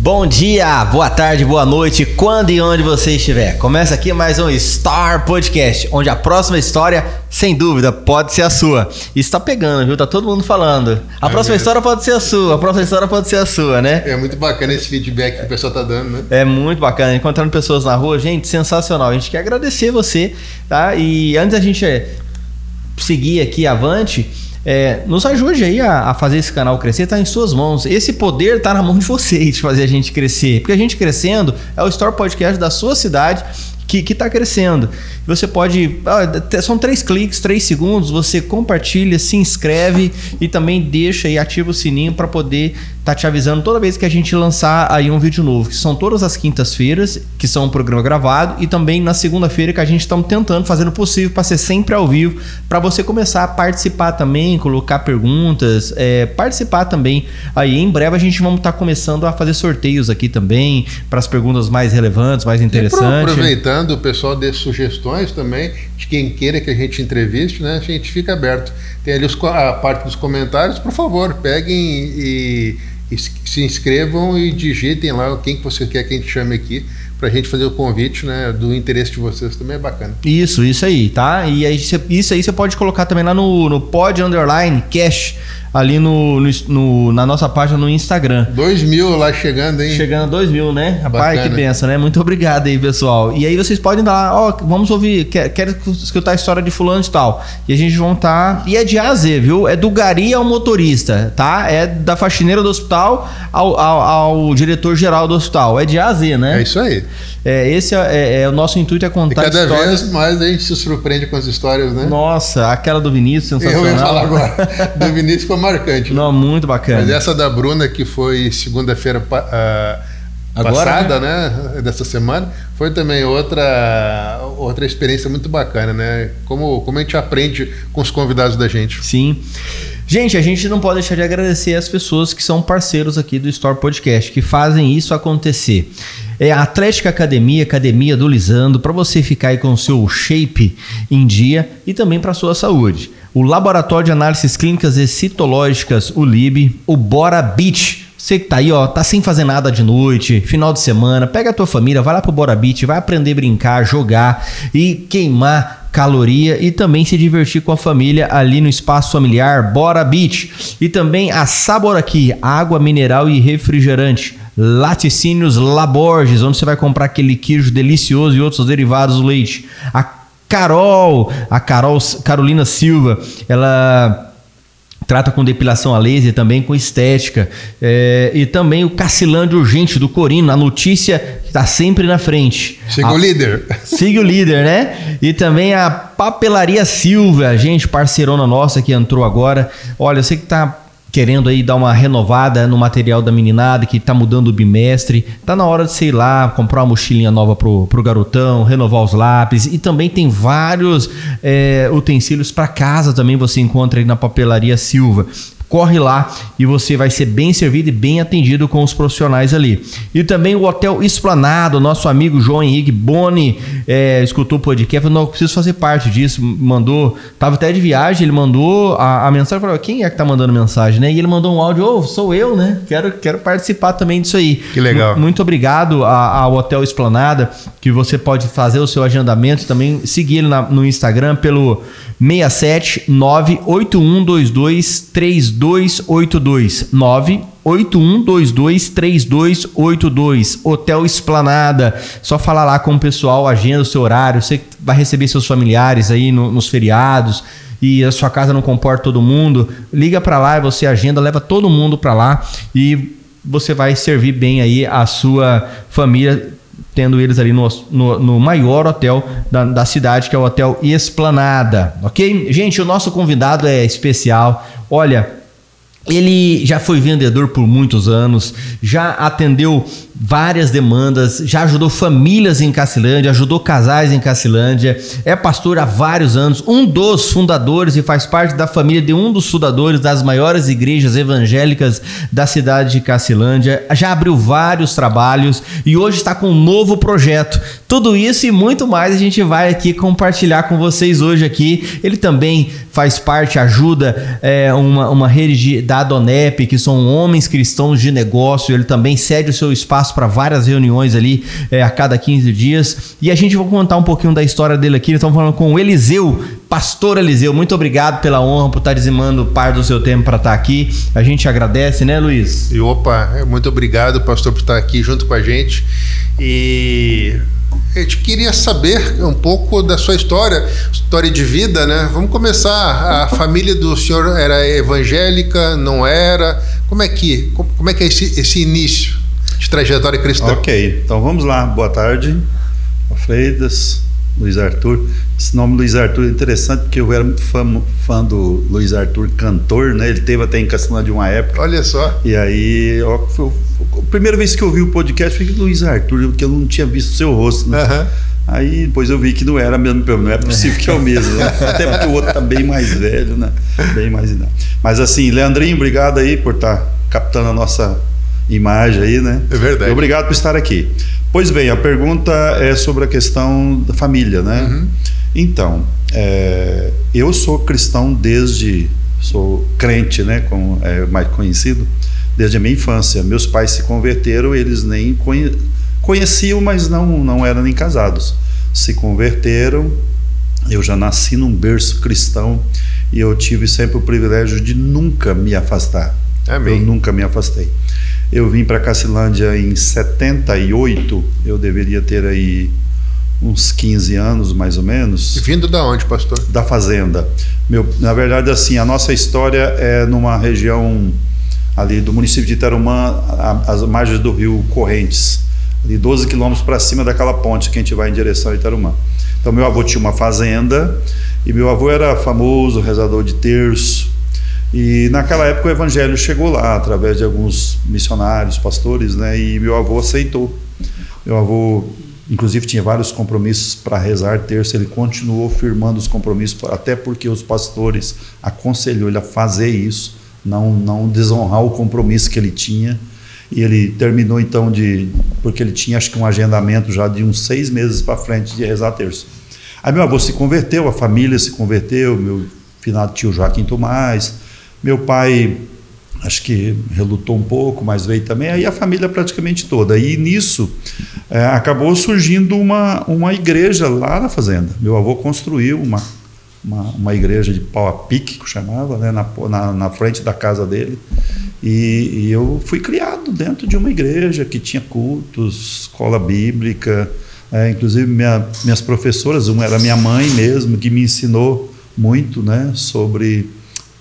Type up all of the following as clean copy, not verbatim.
Bom dia, boa tarde, boa noite, quando e onde você estiver. Começa aqui mais um Star Podcast, onde a próxima história, sem dúvida, pode ser a sua. Isso tá pegando, viu? Tá todo mundo falando. A próxima história pode ser a sua, a próxima história pode ser a sua, né? É muito bacana esse feedback que o pessoal tá dando, né? É muito bacana. Encontrando pessoas na rua, gente, sensacional. A gente quer agradecer você, tá? E antes da gente seguir aqui avante... nos ajude aí a fazer esse canal crescer, tá em suas mãos. Esse poder tá na mão de vocês, de fazer a gente crescer. Porque a gente crescendo é o Store Podcast da sua cidade que tá crescendo. Você pode... são 3 cliques, 3 segundos, você compartilha, se inscreve e também deixa e ativa o sininho para poder tá te avisando toda vez que a gente lançar aí um vídeo novo. Que são todas as quintas-feiras, que são um programa gravado, e também na segunda-feira que a gente está tentando, fazendo o possível para ser sempre ao vivo, para você começar a participar também, colocar perguntas, participar também. Aí em breve a gente vamos estar começando a fazer sorteios aqui também, para as perguntas mais relevantes, mais interessantes. E aproveitando, o pessoal dê sugestões também, de quem queira que a gente entreviste, né? A gente fica aberto. Tem ali a parte dos comentários, por favor, peguem e se inscrevam e digitem lá quem que você quer que a gente chame aqui, pra gente fazer o convite, né, do interesse de vocês, também é bacana. Isso aí, tá? E aí, isso aí você pode colocar também lá no pod_cash, ali na nossa página no Instagram. 2.000 lá chegando, hein? Chegando a 2.000, né? Rapaz, bacana. Que benção, né? Muito obrigado aí, pessoal. E aí vocês podem dar lá, vamos ouvir, quero escutar a história de fulano e tal. E a gente vai estar... E é de A a Z, viu? É do gari ao motorista, tá? É da faxineira do hospital ao diretor-geral do hospital. É de A a Z, né? É isso aí. Esse é o nosso intuito, é contar histórias. E cada histórias. vez mais a gente se surpreende com as histórias, né? Nossa, aquela do Vinícius, sensacional. Eu ia falar agora. Do Vinícius ficou marcante. Né? Não, muito bacana. Mas essa da Bruna, que foi segunda-feira passada, né? Dessa semana, foi também outra experiência muito bacana, né? Como a gente aprende com os convidados da gente. Sim. Gente, a gente não pode deixar de agradecer as pessoas que são parceiros aqui do Store Podcast, que fazem isso acontecer. É a Atlética Academia do Lisandro, para você ficar aí com o seu shape em dia e também para a sua saúde. O Laboratório de Análises Clínicas e Citológicas, o LIB, o Bora Beach. Você que tá aí, tá sem fazer nada de noite, final de semana, pega a tua família, vai lá pro Bora Beach, vai aprender a brincar, jogar e queimar caloria e também se divertir com a família ali no espaço familiar Bora Beach. E também a Sabor Aqui, água mineral e refrigerante. Laticínios Laborges, onde você vai comprar aquele queijo delicioso e outros derivados do leite. A Carolina Silva, ela trata com depilação a laser, também com estética. E também o Cacilândia Urgente do Corino, a notícia está sempre na frente. Siga o líder. Siga o líder, né? E também a Papelaria Silva, gente, parceirona nossa que entrou agora. Olha, eu sei que tá querendo aí dar uma renovada no material da meninada, que tá mudando o bimestre, tá na hora de, sei lá, comprar uma mochilinha nova pro garotão, renovar os lápis, e também tem vários utensílios para casa também você encontra aí na Papelaria Silva. Corre lá e você vai ser bem servido e bem atendido com os profissionais ali. E também o Hotel Esplanada, nosso amigo João Henrique Boni escutou o podcast, falou, não, eu preciso fazer parte disso, tava até de viagem, ele mandou a mensagem, falou, quem é que tá mandando mensagem, né? E ele mandou um áudio, sou eu, né? Quero participar também disso aí. Que legal. Muito obrigado ao Hotel Esplanada, que você pode fazer o seu agendamento, também seguir ele no Instagram pelo 67981223282 981223282 Hotel Esplanada. Só falar lá com o pessoal, agenda o seu horário, você vai receber seus familiares aí nos feriados e a sua casa não comporta todo mundo, liga para lá e você agenda, leva todo mundo para lá e você vai servir bem aí a sua família, tendo eles ali no maior hotel da cidade, que é o Hotel Esplanada, ok? Gente, o nosso convidado é especial. Olha, ele já foi vendedor por muitos anos, já atendeu várias demandas, já ajudou famílias em Cacilândia, ajudou casais em Cacilândia, é pastor há vários anos, um dos fundadores e faz parte da família de um dos fundadores das maiores igrejas evangélicas da cidade de Cacilândia, já abriu vários trabalhos e hoje está com um novo projeto. Tudo isso e muito mais a gente vai aqui compartilhar com vocês hoje aqui. Ele também faz parte, ajuda uma rede da Adonep, que são homens cristãos de negócio. Ele também cede o seu espaço para várias reuniões ali a cada 15 dias. E a gente vai contar um pouquinho da história dele aqui. Estamos falando com o Eliseu, pastor Eliseu. Muito obrigado pela honra, por estar dizimando parte do seu tempo para estar aqui. A gente agradece, né, Luiz? E muito obrigado, pastor, por estar aqui junto com a gente. E a gente queria saber um pouco da sua história de vida, né? Vamos começar. A família do senhor era evangélica, não era? Como é que é esse início de trajetória cristã? Ok, então vamos lá. Boa tarde, Freitas, Luiz Arthur. Esse nome Luiz Arthur é interessante porque eu era muito fã do Luiz Arthur, cantor, né? Ele teve até em Cacilândia de uma época. Olha só. E aí, a primeira vez que eu vi o podcast foi Luiz Arthur, porque eu não tinha visto o seu rosto, né? Uhum. Aí depois eu vi que não era mesmo, não é possível que é o mesmo, né? Até porque o outro tá bem mais velho, né? Bem mais idade. Mas assim, Leandrinho, obrigado aí por estar captando a nossa imagem aí, né? É verdade. E obrigado por estar aqui. Pois bem, a pergunta é sobre a questão da família, né? Uhum. Então, eu sou cristão sou crente, né? Como é mais conhecido, desde a minha infância. Meus pais se converteram, eles nem conheciam, mas não eram nem casados. Se converteram, eu já nasci num berço cristão e eu tive sempre o privilégio de nunca me afastar. Amém. Eu nunca me afastei. Eu vim para Cacilândia em 78, eu deveria ter aí uns 15 anos mais ou menos. E vindo da onde, pastor? Da fazenda. Na verdade, assim, a nossa história é numa região ali do município de Itarumã, às margens do rio Correntes, ali 12 quilômetros para cima daquela ponte que a gente vai em direção a Itarumã. Então meu avô tinha uma fazenda e meu avô era famoso rezador de terço. E naquela época o evangelho chegou lá através de alguns missionários, pastores, né? E meu avô aceitou. Meu avô, inclusive, tinha vários compromissos para rezar terço. Ele continuou firmando os compromissos, até porque os pastores aconselhou ele a fazer isso, não desonrar o compromisso que ele tinha. E ele terminou então porque ele tinha acho que um agendamento já de uns 6 meses para frente de rezar terço. Aí meu avô se converteu, a família se converteu, meu finado tio Joaquim Tomás. Meu pai, acho que relutou um pouco, mas veio também. Aí a família praticamente toda. E nisso acabou surgindo uma igreja lá na fazenda. Meu avô construiu uma igreja de pau a pique, que chamava, né, na frente da casa dele. E eu fui criado dentro de uma igreja que tinha cultos, escola bíblica. Inclusive minhas professoras, uma era minha mãe mesmo, que me ensinou muito, né, sobre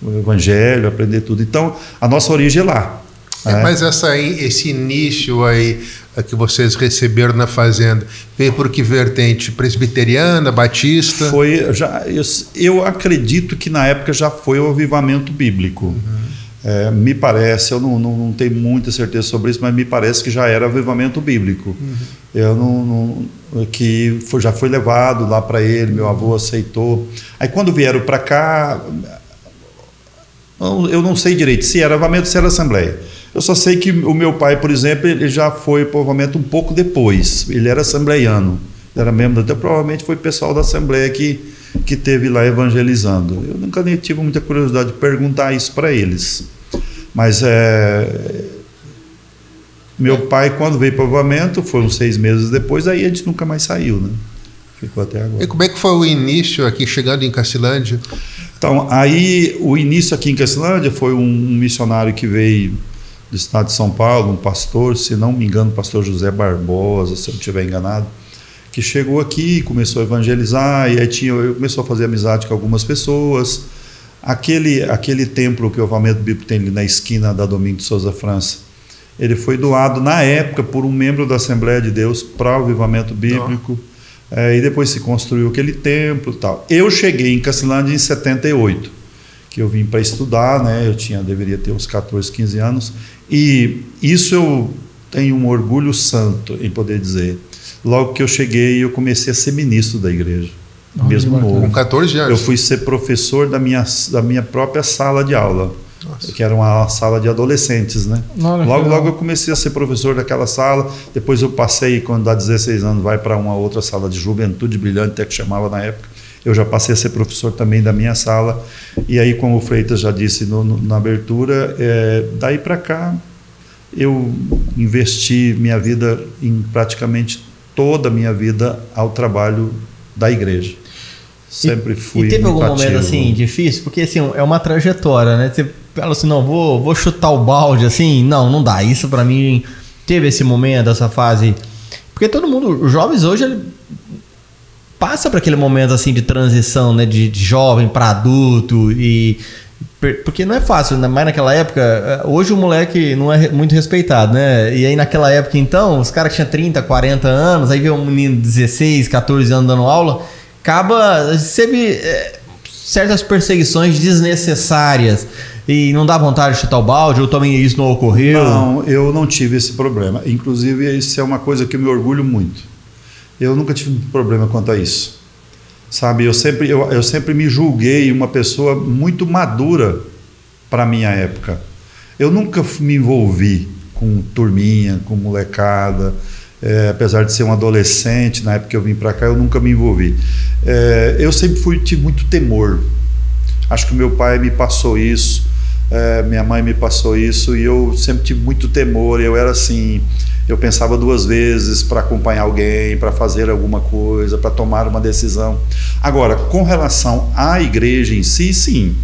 o evangelho, aprender tudo. Então, a nossa origem é lá. Mas esse início aí que vocês receberam na fazenda, veio por que vertente? Presbiteriana, batista? Eu acredito que na época já foi o avivamento bíblico. Uhum. Me parece, eu não tenho muita certeza sobre isso, mas me parece que já era avivamento bíblico. Uhum. Já foi levado lá para ele, meu avô aceitou. Aí quando vieram para cá, eu não sei direito se era avivamento ou se era assembleia. Eu só sei que o meu pai, por exemplo, ele já foi provavelmente um pouco depois. Ele era assembleiano, era membro, até provavelmente foi pessoal da assembleia que teve lá evangelizando. Eu nunca nem tive muita curiosidade de perguntar isso para eles. Mas meu pai, quando veio para o avivamento, foi uns 6 meses depois, aí a gente nunca mais saiu, né? Ficou até agora. E como é que foi o início aqui, chegando em Cacilândia? Então, aí o início aqui em Cacilândia foi um missionário que veio do estado de São Paulo, um pastor, se não me engano, o pastor José Barbosa, se eu não estiver enganado, que chegou aqui, começou a evangelizar, e aí começou a fazer amizade com algumas pessoas. Aquele templo que o avivamento bíblico tem ali na esquina da Domingos de Souza França, ele foi doado na época por um membro da Assembleia de Deus para o avivamento bíblico. E depois se construiu aquele templo e tal. Eu cheguei em Cacilândia em 78, que eu vim para estudar, né? Eu deveria ter uns 14, 15 anos, e isso tenho um orgulho santo em poder dizer. Logo que eu cheguei, eu comecei a ser ministro da igreja. Mesmo novo. Com 14 anos? Eu fui ser professor da minha própria sala de aula. Nossa. Que era uma sala de adolescentes, né? Logo eu comecei a ser professor daquela sala. Depois eu passei, quando dá 16 anos, vai para uma outra sala de juventude brilhante, até que chamava na época. Eu já passei a ser professor também da minha sala. E aí, como o Freitas já disse na abertura, daí para cá eu investi minha vida, em praticamente toda a minha vida, ao trabalho da igreja. Sempre fui. E teve algum ativo. momento assim difícil? Porque assim, é uma trajetória, né? Você fala assim, não, vou chutar o balde, assim, não dá. Isso para mim teve esse momento, essa fase. Porque todo mundo, os jovens hoje, ele passa por aquele momento assim de transição, né? De jovem para adulto e porque não é fácil, né? Mas naquela época, hoje o moleque não é muito respeitado, né? E aí naquela época então, os caras tinham 30, 40 anos, aí vê um menino de 16, 14 anos dando aula, acaba recebe certas perseguições desnecessárias e não dá vontade de chutar o balde, ou também isso não ocorreu? Não, eu não tive esse problema. Inclusive, isso é uma coisa que eu me orgulho muito. Eu nunca tive problema quanto a isso. Sabe, eu sempre me julguei uma pessoa muito madura para a minha época. Eu nunca me envolvi com turminha, com molecada. Apesar de ser um adolescente, na época que eu vim para cá, eu nunca me envolvi. Eu sempre tive muito temor. Acho que meu pai me passou isso, minha mãe me passou isso, e eu sempre tive muito temor. Eu era assim, eu pensava duas vezes para acompanhar alguém, para fazer alguma coisa, para tomar uma decisão. Agora, com relação à igreja em si, sim.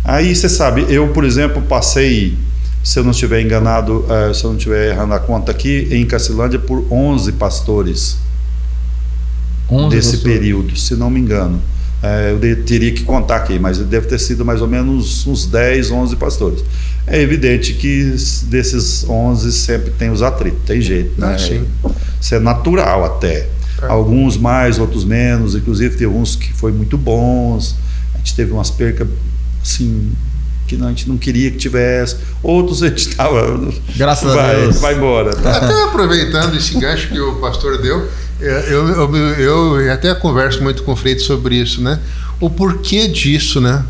Aí você sabe, eu, por exemplo, passei, se eu não estiver enganado, se eu não estiver errando a conta aqui, em Cacilândia por 11 pastores. 11 desse período, se não me engano. Eu teria que contar aqui, mas deve ter sido mais ou menos uns 10, 11 pastores. É evidente que desses 11 sempre tem os atritos, tem jeito, né? Isso é natural até. Alguns mais, outros menos, inclusive teve uns que foi muito bons, a gente teve umas percas assim, que a gente não queria que tivesse, outros a gente estava, graças a Deus, vai embora. Tá? Até aproveitando esse gancho que o pastor deu, eu até converso muito com o Freitas sobre isso, né? O porquê disso, né?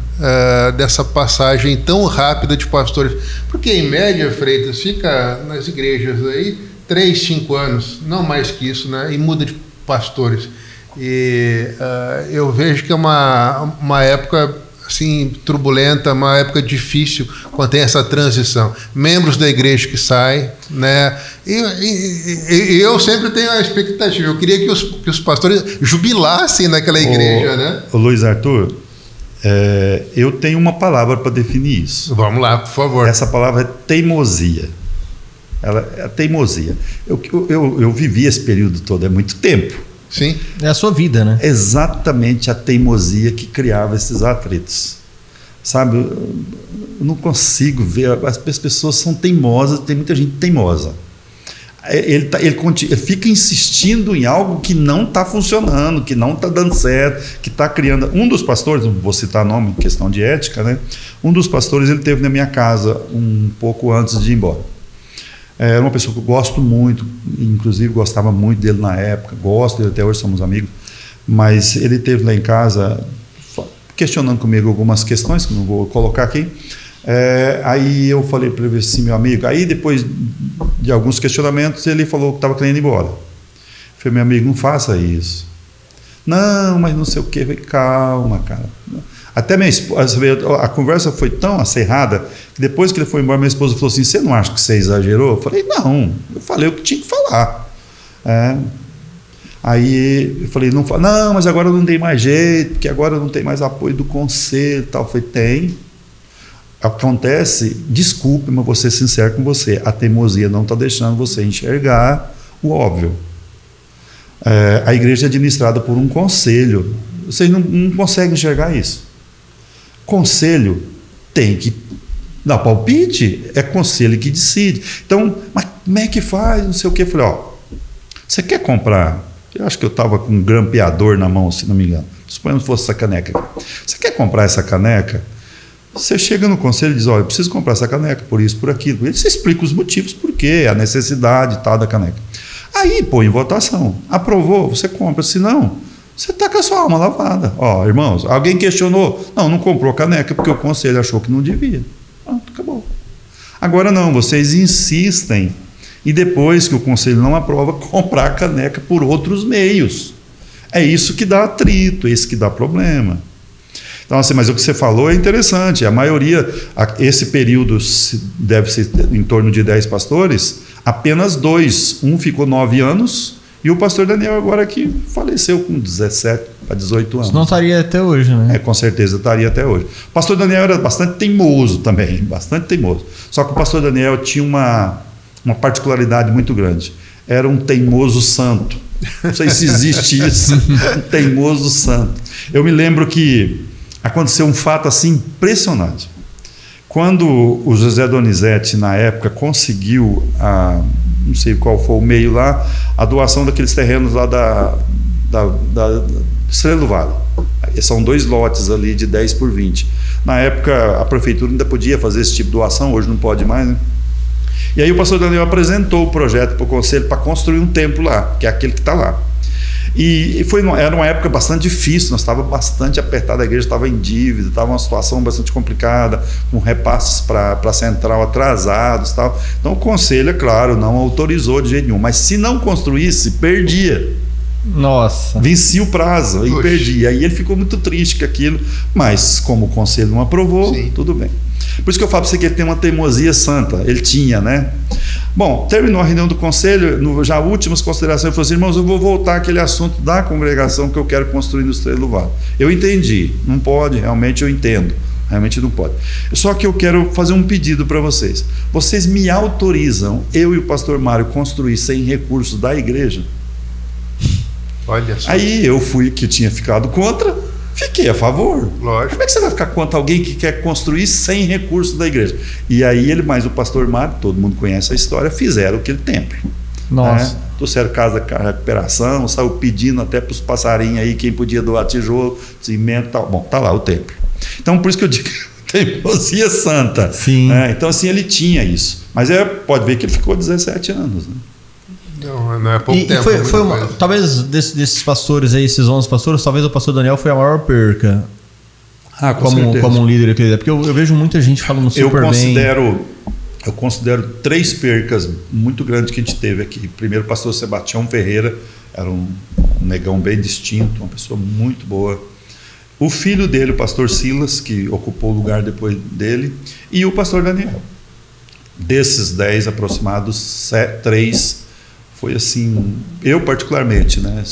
Dessa passagem tão rápida de pastores. Porque em média, Freitas, fica nas igrejas aí 3, 5 anos, não mais que isso, né? E muda de pastores. E eu vejo que é uma época assim turbulenta, uma época difícil quando tem essa transição. Membros da igreja que saem, né? E eu sempre tenho a expectativa. Eu queria que os pastores jubilassem naquela igreja, né? O Luiz Arthur, eu tenho uma palavra para definir isso. Vamos lá, por favor. Essa palavra é teimosia. Ela é a teimosia. Eu vivi esse período todo, é muito tempo. Sim. É a sua vida, né? Exatamente a teimosia que criava esses atritos. Sabe, eu não consigo ver, as pessoas são teimosas, tem muita gente teimosa. Ele fica insistindo em algo que não está funcionando, que não está dando certo, que está criando. Um dos pastores, não vou citar nome, questão de ética, né? Um dos pastores, ele esteve na minha casa um pouco antes de ir embora. Era uma pessoa que eu gosto muito, inclusive gostava muito dele na época, gosto dele, até hoje somos amigos, mas ele esteve lá em casa questionando comigo algumas questões, que não vou colocar aqui. Aí eu falei para ele assim, meu amigo, aí depois de alguns questionamentos ele falou que estava querendo ir embora. Eu falei, meu amigo, não faça isso. Não, mas não sei o que. Eu falei, calma, cara. Até minha esposa, a conversa foi tão acirrada que depois que ele foi embora, minha esposa falou assim, você não acha que você exagerou? Eu falei, não, eu falei o que tinha que falar. Aí eu falei, não, mas agora não tem mais jeito, porque agora não tem mais apoio do conselho e tal. Eu falei, tem. Acontece, desculpe, mas vou ser sincero com você, a teimosia não está deixando você enxergar o óbvio. A igreja é administrada por um conselho, vocês não conseguem enxergar isso. Conselho tem que dar palpite, é conselho que decide. Então, mas como é que faz, não sei o que. Eu falei, você quer comprar? Eu acho que eu estava com um grampeador na mão, se não me engano. Suponhamos que fosse essa caneca aqui. Você quer comprar essa caneca? Você chega no conselho e diz, olha, eu preciso comprar essa caneca, por isso, por aquilo. Ele se explica os motivos, por quê, a necessidade tal da caneca. Aí põe em votação. Aprovou, você compra. Se não, você está com a sua alma lavada. Ó, irmãos, alguém questionou? Não comprou a caneca porque o conselho achou que não devia. Pronto, acabou. Agora não, vocês insistem e depois que o conselho não aprova, comprar a caneca por outros meios. É isso que dá atrito, é isso que dá problema. Então, assim, mas o que você falou é interessante. A maioria, esse período deve ser em torno de 10 pastores, apenas 2. Um ficou 9 anos e o pastor Daniel agora que faleceu com 17 para 18 anos. Não estaria até hoje, né? Com certeza estaria até hoje. O pastor Daniel era bastante teimoso também, bastante teimoso. Só que o pastor Daniel tinha uma particularidade muito grande. Era um teimoso santo. Não sei se existe isso. Um teimoso santo. Eu me lembro que aconteceu um fato assim impressionante. Quando o José Donizete, na época, conseguiu, não sei qual foi o meio lá, a doação daqueles terrenos lá da Estrela do Vale. São 2 lotes ali de 10 por 20. Na época, a prefeitura ainda podia fazer esse tipo de doação, hoje não pode mais, né? E aí o pastor Daniel apresentou o projeto para o conselho para construir um templo lá, que é aquele que está lá. E era uma época bastante difícil, nós estávamos bastante apertados, a igreja estava em dívida, estava uma situação bastante complicada, com repasses para a central atrasados e tal. Então o conselho, é claro, não autorizou de jeito nenhum, mas se não construísse, perdia. Nossa. Vencia o prazo e perdia. Aí ele ficou muito triste com aquilo, mas como o conselho não aprovou, sim, tudo bem. Por isso que eu falo para você que ele tem uma teimosia santa. Ele tinha, né? Bom, terminou a reunião do conselho, já últimas considerações, ele falou assim, irmãos, eu vou voltar àquele assunto da congregação que eu quero construir no Estrela do Vale. Eu entendi, não pode, realmente eu entendo, realmente não pode. Só que eu quero fazer um pedido para vocês. Vocês me autorizam, eu e o pastor Mário, construir sem recursos da igreja? Olha só. Aí eu fui, que tinha ficado contra, fiquei a favor. Lógico. Como é que você vai ficar contra alguém que quer construir sem recursos da igreja? E aí ele, mais o pastor Mário, todo mundo conhece a história, fizeram aquele templo. Nossa. Né? Trouxeram casa de recuperação, saiu pedindo até para os passarinhos aí quem podia doar tijolo, cimento e tal. Bom, tá lá o templo. Então por isso que eu digo teimosia santa. Sim. Né? Então assim, ele tinha isso. Mas pode ver que ele ficou 17 anos. Né? Não é pouco tempo. Talvez desses pastores aí, esses 11 pastores, talvez o pastor Daniel foi a maior perca. Como um líder aqui. Porque eu vejo muita gente falando super bem. Eu considero 3 percas muito grandes que a gente teve aqui. Primeiro, o pastor Sebastião Ferreira, era um negão bem distinto, uma pessoa muito boa. O filho dele, o pastor Silas, que ocupou o lugar depois dele, e o pastor Daniel. Desses 10 aproximados, 3 foi assim, eu particularmente, né?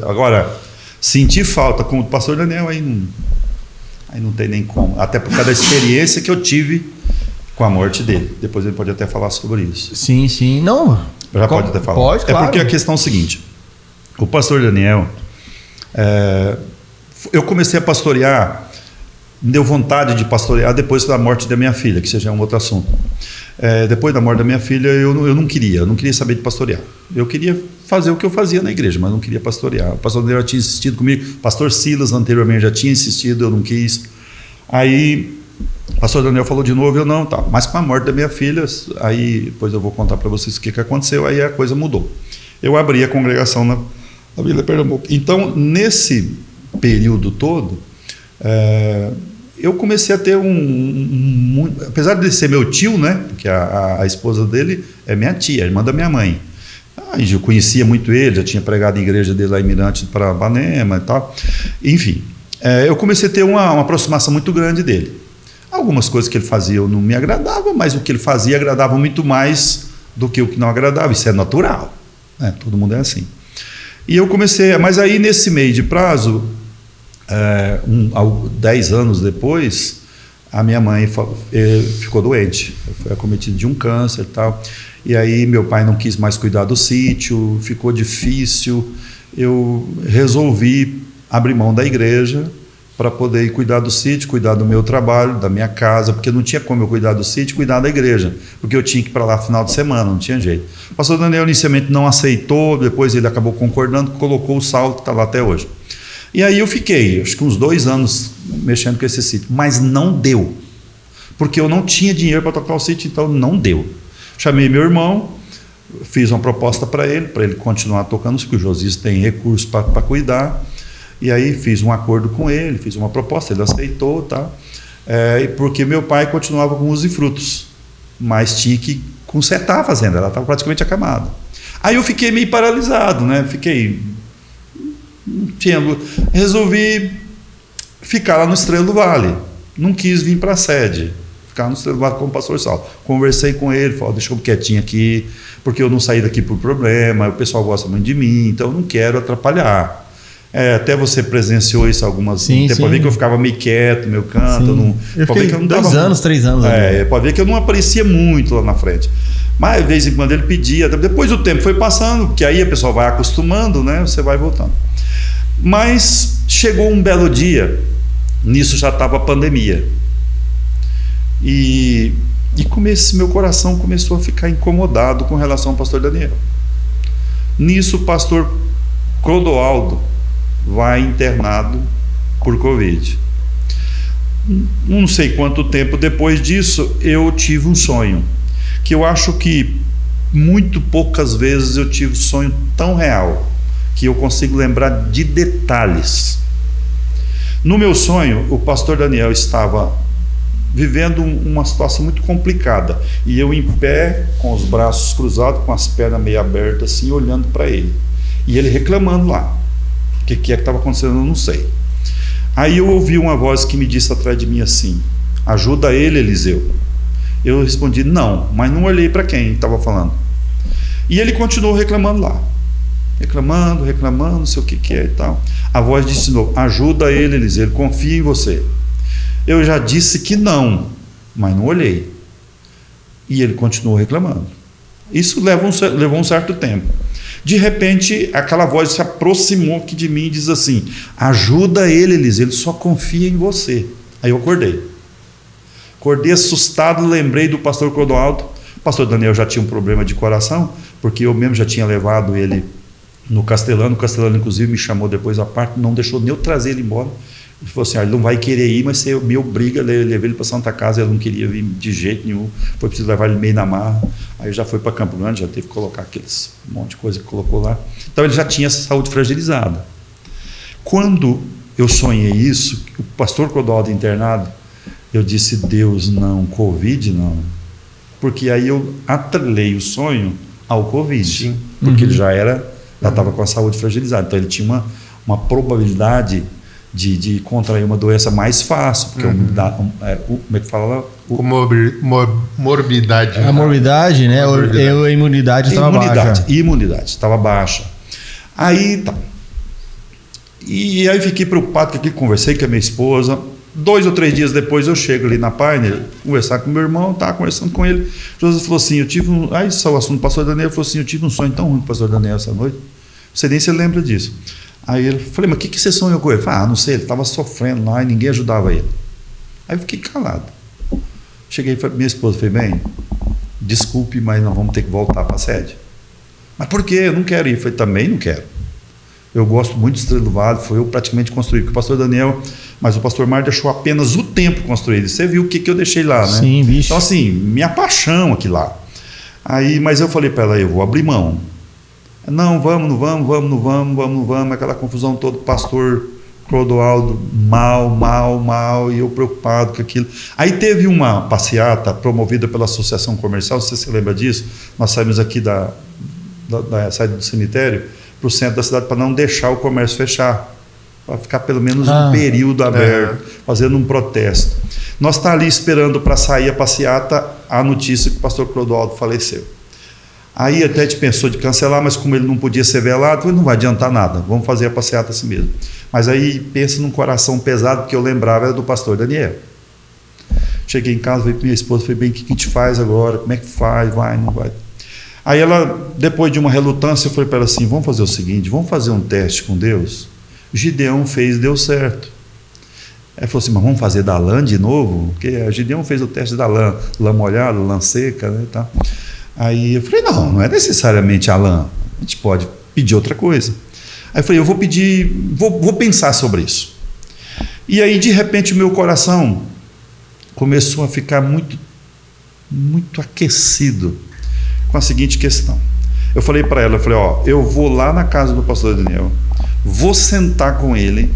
Agora, senti falta, como o pastor Daniel, aí não tem nem como. Até por causa da experiência que eu tive com a morte dele. Depois ele pode até falar sobre isso. Sim, sim. Não. Já pode até falar. Pode, claro. Porque a questão é o seguinte: o pastor Daniel, eu comecei a pastorear, me deu vontade de pastorear depois da morte da minha filha, que seja um outro assunto. Depois da morte da minha filha, eu não queria saber de pastorear. Eu queria fazer o que eu fazia na igreja, mas não queria pastorear. O pastor Daniel tinha insistido comigo, o pastor Silas anteriormente já tinha insistido, eu não quis. Aí o pastor Daniel falou de novo, eu não, tá. Mas com a morte da minha filha, aí depois eu vou contar para vocês o que aconteceu, aí a coisa mudou. Eu abri a congregação na Vila Pernambuco. Então, nesse período todo, eu comecei a ter apesar de ser meu tio, né, porque a esposa dele é minha tia, irmã da minha mãe. Eu conhecia muito ele, já tinha pregado em igreja dele lá em Mirante para Ipanema e tal. Enfim, eu comecei a ter uma aproximação muito grande dele. Algumas coisas que ele fazia eu não me agradava, mas o que ele fazia agradava muito mais do que o que não agradava. Isso é natural, né? Todo mundo é assim. E eu comecei, mas aí nesse meio de prazo, 10 anos depois, a minha mãe ficou doente, foi acometida de um câncer e tal, e aí meu pai não quis mais cuidar do sítio, ficou difícil, eu resolvi abrir mão da igreja para poder cuidar do sítio, cuidar do meu trabalho, da minha casa, porque não tinha como eu cuidar do sítio e cuidar da igreja, porque eu tinha que ir para lá final de semana, não tinha jeito. O pastor Daniel inicialmente não aceitou, depois ele acabou concordando, colocou o salto que está lá até hoje. E aí eu fiquei, acho que uns 2 anos mexendo com esse sítio, mas não deu. porque eu não tinha dinheiro para tocar o sítio, então não deu. Chamei meu irmão, fiz uma proposta para ele continuar tocando, porque o Josias tem recursos para cuidar, e aí fiz um acordo com ele, fiz uma proposta, ele aceitou, tá? Porque meu pai continuava com usufrutos, mas tinha que consertar a fazenda, ela estava praticamente acabada. Aí eu fiquei meio paralisado, né? Resolvi ficar lá no Estrela do Vale, não quis vir para a sede, ficar no Estrela do Vale com o pastor Saulo. Conversei com ele, falei, deixa eu quietinho aqui, porque eu não saí daqui por problema, o pessoal gosta muito de mim, então eu não quero atrapalhar. Até você presenciou isso algumas vezes. Pode ver que eu ficava meio quieto, meu canto. Eu fiquei 3 anos. Pode ver que eu não aparecia muito lá na frente. Mas de vez em quando ele pedia. Depois o tempo foi passando, porque aí a pessoa vai acostumando, né? Você vai voltando. Mas chegou um belo dia, nisso já estava a pandemia. E meu coração começou a ficar incomodado com relação ao pastor Daniel. Nisso o pastor Clodoaldo vai internado por Covid. Não sei quanto tempo depois disso eu tive um sonho, que eu acho que muito poucas vezes eu tive um sonho tão real, que eu consigo lembrar de detalhes. No meu sonho, o pastor Daniel estava vivendo uma situação muito complicada, e eu em pé, com os braços cruzados, com as pernas meio abertas assim, olhando para ele, e ele reclamando lá. O que é que estava acontecendo, eu não sei. Aí eu ouvi uma voz que me disse atrás de mim assim: ajuda ele, Eliseu. Eu respondi não, mas não olhei para quem estava falando. E ele continuou reclamando lá, reclamando, não sei o que é e tal. A voz disse de novo: ajuda ele, Eliseu, ele confia em você. Eu já disse que não, mas não olhei. E ele continuou reclamando. Isso levou um certo tempo. De repente, aquela voz se aproximou aqui de mim e diz assim: ajuda ele, Eliseu, ele só confia em você. Aí eu acordei. Acordei assustado, lembrei do pastor Clodoaldo. O pastor Daniel já tinha um problema de coração, porque eu mesmo já tinha levado ele no Castelano. O Castelano, inclusive, me chamou depois à parte, não deixou nem eu trazer ele embora. Ele falou assim: ele não vai querer ir, mas você me obriga. Eu levei ele para Santa Casa, ele não queria vir de jeito nenhum. Foi preciso levar ele meio na marra. Aí já foi para Campo Grande, já teve que colocar aqueles monte de coisa que colocou lá. Então ele já tinha essa saúde fragilizada. Quando eu sonhei isso, o pastor Clodoaldo internado, eu disse: Deus, não, Covid não. Porque aí eu atrelei o sonho ao Covid. Sim. Porque ele já estava com a saúde fragilizada. Então ele tinha uma probabilidade de contrair uma doença mais fácil, porque como é que fala? Morbidade. A morbidade, né? A imunidade estava baixa. Imunidade estava baixa. Aí tá. E aí fiquei preocupado, porque conversei com a minha esposa. 2 ou 3 dias depois eu chego ali na Pioneer, conversar com meu irmão, estava conversando com ele. José falou assim: aí só o assunto do pastor Daniel, falou assim: eu tive um sonho tão ruim com o pastor Daniel essa noite, não sei nem se ele lembra disso. Aí ele falei: mas o que você sonhou com ele? Eu falei: não sei, ele estava sofrendo lá e ninguém ajudava ele. Aí eu fiquei calado. Cheguei para minha esposa, falei: bem, desculpe, mas nós vamos ter que voltar para a sede. Mas por quê? Eu não quero ir. Eu falei: também não quero. Eu gosto muito do Estrela do Vale, foi eu praticamente construí, porque o pastor Daniel, mas o pastor Mário deixou apenas o tempo construído. Você viu o que eu deixei lá, né? Sim, bicho. Então assim, minha paixão aqui lá. Aí, mas eu falei para ela: eu vou abrir mão. Não, vamos, aquela confusão toda, pastor Clodoaldo, mal, e eu preocupado com aquilo. Aí teve uma passeata promovida pela Associação Comercial, você se lembra disso? Nós saímos aqui da saída do cemitério para o centro da cidade, para não deixar o comércio fechar, para ficar pelo menos um período aberto, fazendo um protesto. Nós estamos ali esperando para sair a passeata, a notícia que o pastor Clodoaldo faleceu. Aí até a gente pensou de cancelar, mas como ele não podia ser velado, não vai adiantar nada, vamos fazer a passeata assim mesmo. Mas aí pensa num coração pesado, porque eu lembrava era do pastor Daniel. Cheguei em casa, falei para minha esposa, falei: bem, o que a gente faz agora? Como é que faz? Vai, não vai? Aí ela, depois de uma relutância, eu falei para ela assim: vamos fazer o seguinte, vamos fazer um teste com Deus. Gideão fez, deu certo. Ela falou assim: mas vamos fazer da lã de novo? Porque a Gideão fez o teste da lã molhada, lã seca, né, tá? Aí eu falei: não é necessariamente a lã, a gente pode pedir outra coisa. Aí eu falei: eu vou pedir, vou pensar sobre isso. E aí de repente o meu coração começou a ficar muito aquecido com a seguinte questão. Eu falei para ela, ó, eu vou lá na casa do pastor Daniel, vou sentar com ele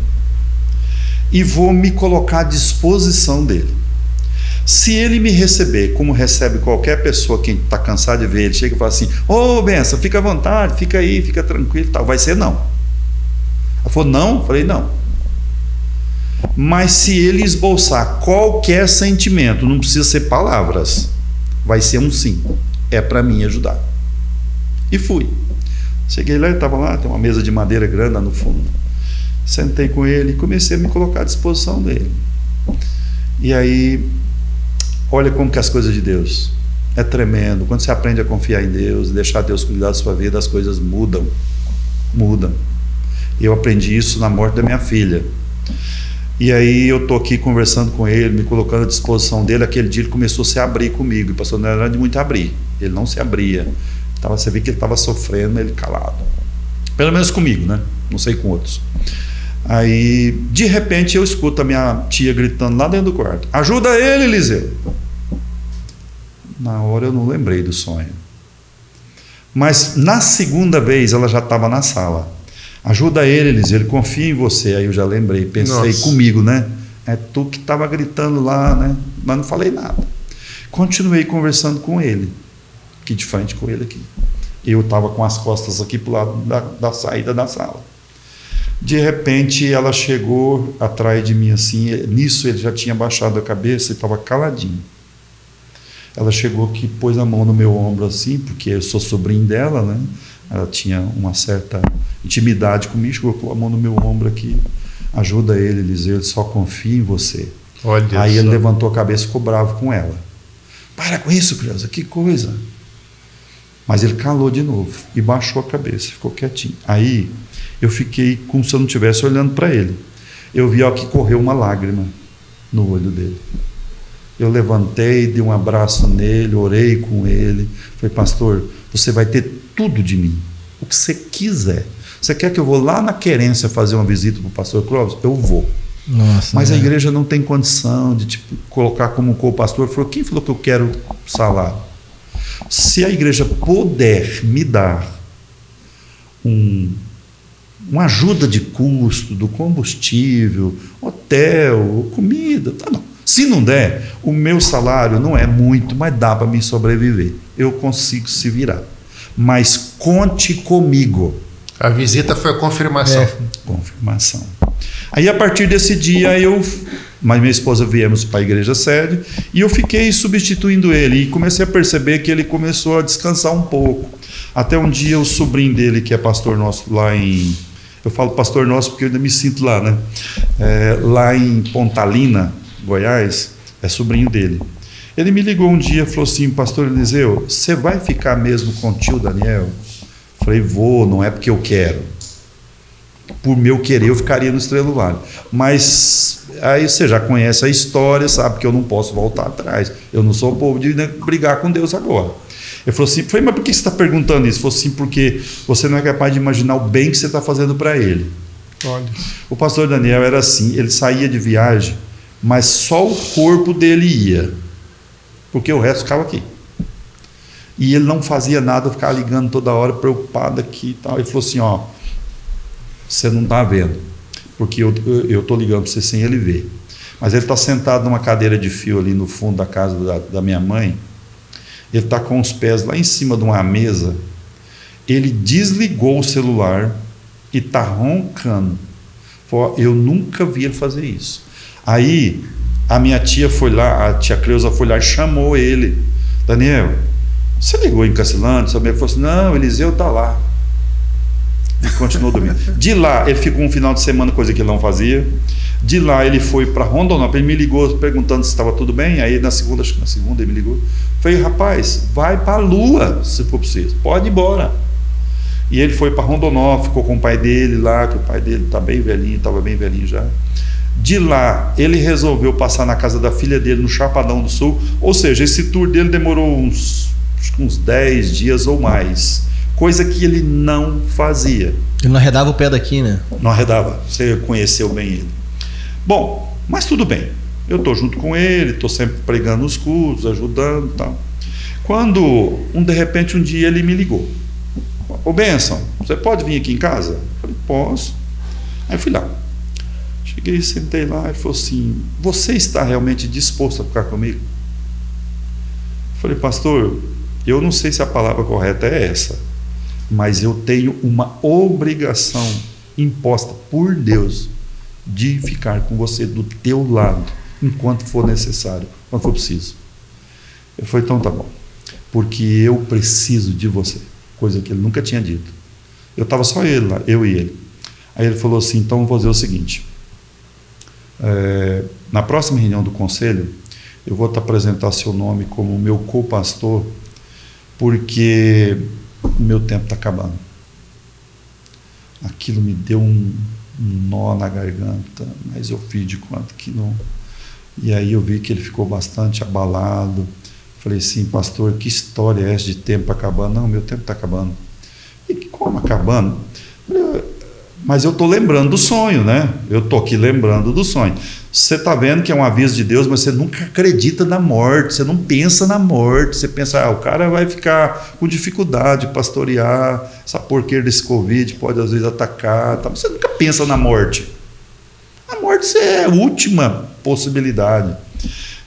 e vou me colocar à disposição dele. Se ele me receber como recebe qualquer pessoa que está cansado de ver ele, chega e fala assim, ô benção, fica à vontade, fica aí, fica tranquilo, tal. Vai ser não. Ela falou, não? Eu falei, não. Mas se ele esboçar qualquer sentimento, não precisa ser palavras, vai ser um sim, é para mim ajudar. E fui. Cheguei lá, ele estava lá, tem uma mesa de madeira grande lá no fundo. Sentei com ele e comecei a me colocar à disposição dele. E aí, olha como que as coisas de Deus é tremendo. Quando você aprende a confiar em Deus, deixar Deus cuidar da sua vida, as coisas mudam. Eu aprendi isso na morte da minha filha. E aí eu estou aqui conversando com ele, me colocando à disposição dele. Aquele dia ele começou a se abrir comigo. E o pastor não era de muito abrir, ele não se abria. Você vê que ele estava sofrendo, ele calado. Pelo menos comigo, né? Não sei com outros. Aí, de repente, eu escuto a minha tia gritando lá dentro do quarto, ajuda ele, Eliseu. Na hora eu não lembrei do sonho. Mas na segunda vez ela já estava na sala. Ajuda ele, Eliseu, ele confia em você. Aí eu já lembrei, pensei comigo, né? É tu que estava gritando lá, né? Mas não falei nada. Continuei conversando com ele, aqui de frente com ele aqui. Eu estava com as costas aqui para o lado da saída da sala. De repente ela chegou atrás de mim assim, nisso ele já tinha baixado a cabeça e estava caladinho. Ela chegou aqui, pôs a mão no meu ombro assim, porque eu sou sobrinho dela, né? Ela tinha uma certa intimidade comigo, colocou a mão no meu ombro aqui, ajuda ele, Eliseu, ele só confia em você. Olha aí só. ele levantou a cabeça e ficou bravo com ela. Para com isso, criança, que coisa. Mas ele calou de novo e baixou a cabeça, ficou quietinho. Aí eu fiquei como se eu não estivesse olhando para ele. Eu vi que correu uma lágrima no olho dele. Eu levantei, dei um abraço nele, orei com ele. Falei, pastor, você vai ter tudo de mim, o que você quiser. Você quer que eu vou lá na Querência fazer uma visita para o pastor Clóvis? Eu vou. Nossa, mas a igreja não tem condição de colocar como co-pastor. Falou, quem falou que eu quero salário? Se a igreja puder me dar uma ajuda de custo, do combustível, hotel, comida, tá bom. Se não der, o meu salário não é muito, mas dá para me sobreviver. Eu consigo se virar. Mas conte comigo. A visita foi a confirmação. Confirmação. Aí a partir desse dia mas minha esposa viemos para a igreja sede e eu fiquei substituindo ele e comecei a perceber que ele começou a descansar um pouco. Até um dia o sobrinho dele, que é pastor nosso lá eu falo pastor nosso porque eu ainda me sinto lá, né? Lá em Pontalina, Goiás, é sobrinho dele. Ele me ligou um dia e falou assim, pastor Eliseu, você vai ficar mesmo com o tio Daniel? Falei, vou, não é porque eu quero. Por meu querer eu ficaria no Estrela do Vale. Mas aí você já conhece a história, sabe que eu não posso voltar atrás. Eu não sou o povo de brigar com Deus agora. Ele falou assim, mas por que você está perguntando isso? Ele falou assim, porque você não é capaz de imaginar o bem que você está fazendo para ele. Olha. O pastor Daniel era assim, ele saía de viagem, mas só o corpo dele ia, porque o resto ficava aqui. E ele não fazia nada, ficava ligando toda hora, preocupado aqui e tal. Ele falou assim, você não está vendo, porque eu estou ligando para você sem ele ver. Mas ele está sentado numa cadeira de fio ali no fundo da casa da minha mãe, ele está com os pés lá em cima de uma mesa, ele desligou o celular e está roncando. Eu nunca vi ele fazer isso. Aí a minha tia foi lá, a tia Creuza foi lá e chamou ele. Daniel, você ligou em Cacilândia? Ele falou assim, não, Eliseu está lá. E continuou dormindo. De lá, ele ficou um final de semana, coisa que ele não fazia. De lá, ele foi para Rondonópolis. Ele me ligou perguntando se estava tudo bem. Aí, na segunda ele me ligou. Falei, rapaz, vai para a Lua, se for preciso. Pode ir embora. E ele foi para Rondonópolis, ficou com o pai dele lá, que o pai dele está bem velhinho, estava bem velhinho já. De lá, ele resolveu passar na casa da filha dele, no Chapadão do Sul. Ou seja, esse tour dele demorou uns 10 dias ou mais. Coisa que ele não fazia. Ele não arredava o pé daqui, né? Não arredava. Você conheceu bem ele. Bom, mas tudo bem. Eu estou junto com ele, estou sempre pregando nos cultos, ajudando e tal. Quando, de repente, um dia ele me ligou. Ô Benção, você pode vir aqui em casa? Eu falei, posso. Aí fui lá. Cheguei, sentei lá e falou assim, você está realmente disposto a ficar comigo? Eu falei, pastor, eu não sei se a palavra correta é essa, mas eu tenho uma obrigação imposta por Deus de ficar com você do teu lado, enquanto for necessário, quando for preciso. Eu falei, então tá bom, porque eu preciso de você, coisa que ele nunca tinha dito. Eu estava só ele lá, eu e ele. Aí ele falou assim, então vou fazer o seguinte, na próxima reunião do conselho, eu vou te apresentar seu nome como meu co-pastor, porque o meu tempo está acabando. Aquilo me deu um nó na garganta, mas eu fiz de conta que não. E aí eu vi que ele ficou bastante abalado. Falei assim, pastor, que história é essa de tempo acabando? Não, meu tempo está acabando. E como acabando? Mas eu estou lembrando do sonho, né? Eu estou aqui lembrando do sonho. Você está vendo que é um aviso de Deus, mas você nunca acredita na morte, você não pensa na morte, você pensa, o cara vai ficar com dificuldade de pastorear, essa porqueira desse Covid pode às vezes atacar, tá? Você nunca pensa na morte. A morte é a última possibilidade.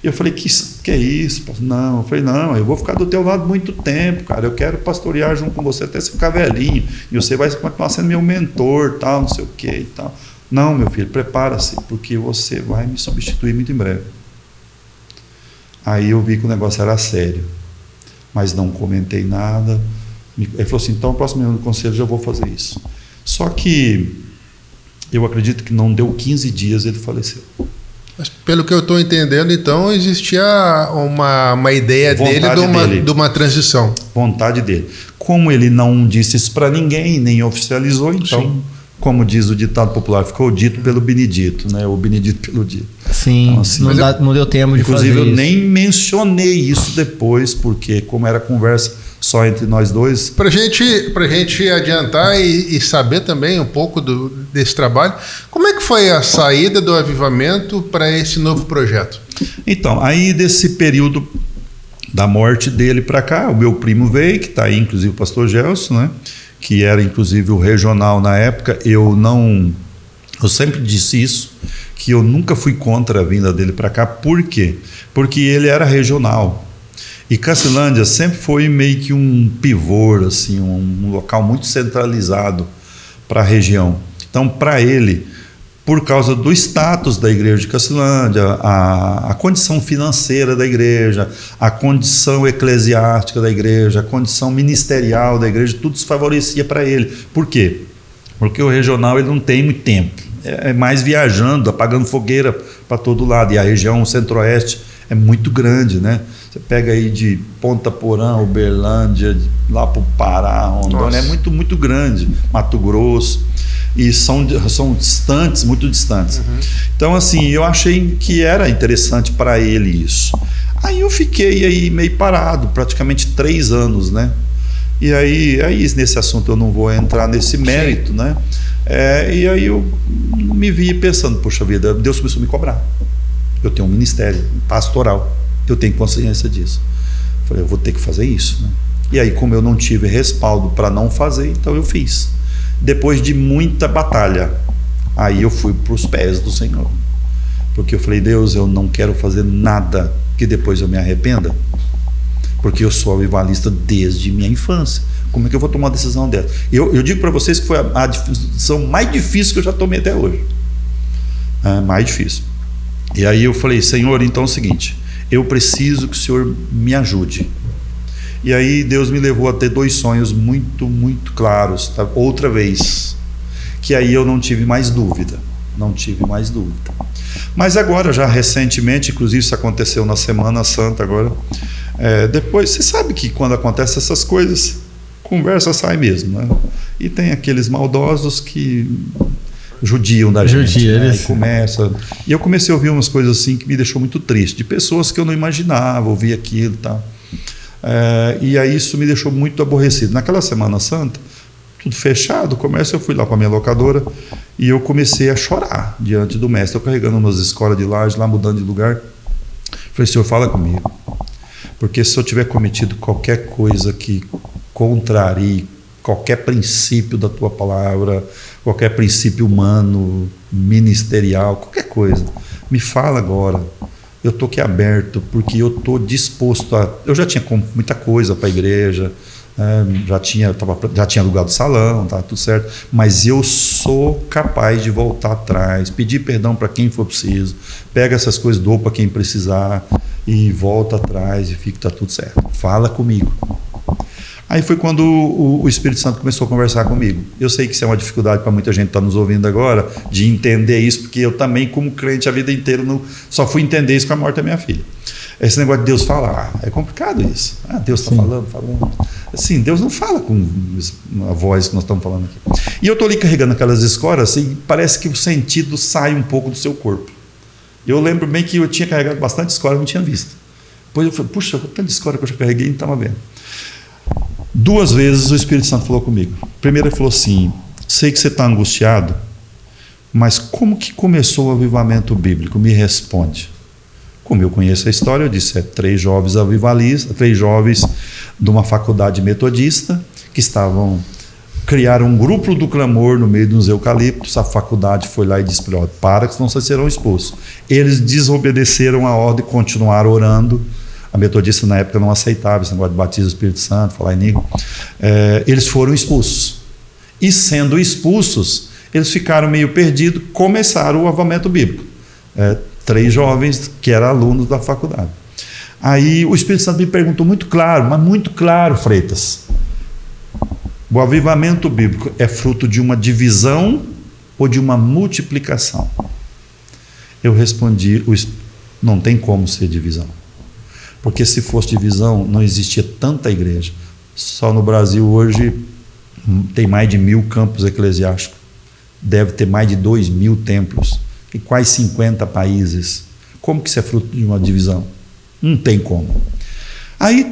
E eu falei, que é isso? Não, eu falei, não, eu vou ficar do teu lado muito tempo, cara, eu quero pastorear junto com você até você ficar velhinho, e você vai continuar sendo meu mentor, tal, não sei o que e tal. Não, meu filho, prepara-se, porque você vai me substituir muito em breve. Aí eu vi que o negócio era sério, mas não comentei nada. Ele falou assim, então a próxima reunião do conselho já vou fazer isso. Só que eu acredito que não deu 15 dias ele faleceu. Mas pelo que eu estou entendendo, então, existia uma ideia dele de uma transição. Vontade dele. Como ele não disse isso para ninguém, nem oficializou, então, sim, como diz o ditado popular, ficou dito pelo Benedito, né? O Benedito pelo dito. Sim, então, assim, não deu tempo de fazer isso. Inclusive, eu nem mencionei isso depois, porque como era conversa só entre nós dois. Para gente adiantar e saber também um pouco desse trabalho, como é que foi a saída do Avivamento para esse novo projeto? Então, aí desse período da morte dele para cá, o meu primo veio, que está aí, inclusive o pastor Gelson, né? Que era inclusive o regional na época. Eu sempre disse isso, que eu nunca fui contra a vinda dele para cá. Por quê? Porque ele era regional. E Cacilândia sempre foi meio que um pivô, assim, um local muito centralizado para a região. Então, para ele, por causa do status da igreja de Cacilândia, a condição financeira da igreja, a condição eclesiástica da igreja, a condição ministerial da igreja, tudo se favorecia para ele. Por quê? Porque o regional ele não tem muito tempo. É mais viajando, apagando fogueira para todo lado. E a região centro-oeste é muito grande, né? Você pega aí de Ponta Porã, Uberlândia, lá para o Pará, Rondônia, é muito, muito grande. Mato Grosso. E são distantes, muito distantes. Uhum. Então, assim, eu achei que era interessante para ele isso. Aí eu fiquei aí meio parado, praticamente 3 anos, né? E aí nesse assunto eu não vou entrar nesse mérito, sim, né? E aí eu me vi pensando, poxa vida, Deus começou a me cobrar. Eu tenho um ministério pastoral, eu tenho consciência disso. Falei, eu vou ter que fazer isso, né? E aí, como eu não tive respaldo para não fazer, então eu fiz. Depois de muita batalha, aí eu fui para os pés do Senhor. Porque eu falei, Deus, eu não quero fazer nada que depois eu me arrependa. Porque eu sou avivalista desde minha infância. Como é que eu vou tomar uma decisão dessa? Eu digo para vocês que foi a decisão mais difícil que eu já tomei até hoje. Mais difícil. E aí eu falei, Senhor, então é o seguinte, eu preciso que o Senhor me ajude. E aí Deus me levou a ter 2 sonhos muito, muito claros, tá? Outra vez, que aí eu não tive mais dúvida, Mas agora, já recentemente, inclusive isso aconteceu na Semana Santa agora, depois, você sabe que quando acontecem essas coisas, conversa sai mesmo, né? E tem aqueles maldosos que judiam da gente, né? E eu comecei a ouvir umas coisas assim que me deixou muito triste, de pessoas que eu não imaginava, ouvir aquilo e tal. E aí isso me deixou muito aborrecido. Naquela Semana Santa, tudo fechado, o comércio. Eu fui lá para a minha locadora e eu comecei a chorar diante do mestre. Eu carregando umas escolas de laje lá, mudando de lugar. Falei, Senhor, fala comigo. Porque se eu tiver cometido qualquer coisa que contrarie qualquer princípio da tua palavra, qualquer princípio humano, ministerial, qualquer coisa, me fala agora. Eu estou aqui aberto, porque eu estou disposto a... Eu já tinha muita coisa para a igreja, já tinha alugado salão, tá tudo certo, mas eu sou capaz de voltar atrás, pedir perdão para quem for preciso, pega essas coisas, dou para quem precisar e volta atrás e fica, tá tudo certo. Fala comigo. Aí foi quando o Espírito Santo começou a conversar comigo. Eu sei que isso é uma dificuldade para muita gente que está nos ouvindo agora, de entender isso, porque eu também, como crente, a vida inteira só fui entender isso com a morte da minha filha. Esse negócio de Deus falar, é complicado isso. Deus está falando. Assim, Deus não fala com a voz que nós estamos falando aqui. E eu estou ali carregando aquelas escoras, assim, parece que o sentido sai um pouco do seu corpo. Eu lembro bem que eu tinha carregado bastante escora, não tinha visto. Depois eu falei, puxa, tanta escora que eu já carreguei e não estava vendo. 2 vezes o Espírito Santo falou comigo. Primeiro ele falou assim, sei que você está angustiado, mas como que começou o avivamento bíblico? Me responde. Como eu conheço a história, eu disse, 3 jovens avivalistas, 3 jovens de uma faculdade metodista, que criaram um grupo do clamor no meio dos eucaliptos. A faculdade foi lá e disse, para que senão vocês serão expulsos. Eles desobedeceram a ordem e continuaram orando. A metodista na época não aceitava esse negócio de batismo do Espírito Santo, falar em língua. Eles foram expulsos. E sendo expulsos, eles ficaram meio perdidos, começaram o avivamento bíblico. 3 jovens que eram alunos da faculdade. Aí o Espírito Santo me perguntou muito claro, mas muito claro, Freitas. O avivamento bíblico é fruto de uma divisão ou de uma multiplicação? Eu respondi, não tem como ser divisão. Porque se fosse divisão, não existia tanta igreja. Só no Brasil hoje tem mais de 1000 campos eclesiásticos. Deve ter mais de 2000 templos. Em quase 50 países. Como que isso é fruto de uma divisão? Não tem como. Aí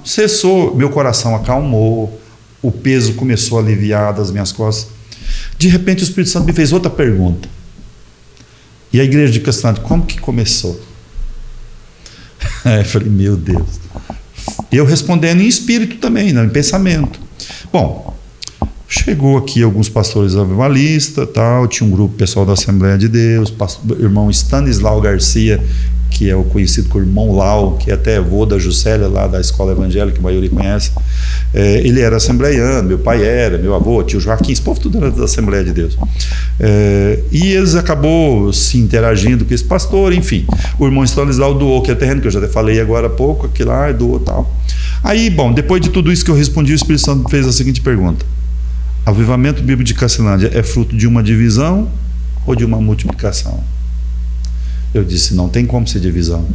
cessou, meu coração acalmou, o peso começou a aliviar das minhas costas. De repente o Espírito Santo me fez outra pergunta. E a igreja de Castelândia, como que começou? Eu falei, meu Deus. Eu respondendo em espírito também, não em pensamento. Bom, chegou aqui alguns pastores avivalistas, tinha um grupo pessoal da Assembleia de Deus, o irmão Stanislau Garcia, que é o conhecido como irmão Lau, que é até avô da Juscelia, lá da escola evangélica, que a maioria conhece. Ele era assembleiano, meu pai era, meu avô, tio Joaquim, esse povo tudo era da Assembleia de Deus. E eles acabou se interagindo com esse pastor, enfim. O irmão Stanislau doou aquele terreno, que eu já até falei agora há pouco, aqui lá, doou tal. Aí, bom, depois de tudo isso que eu respondi, o Espírito Santo fez a seguinte pergunta: avivamento bíblico de Castelândia é fruto de uma divisão ou de uma multiplicação? Eu disse, não tem como ser divisão,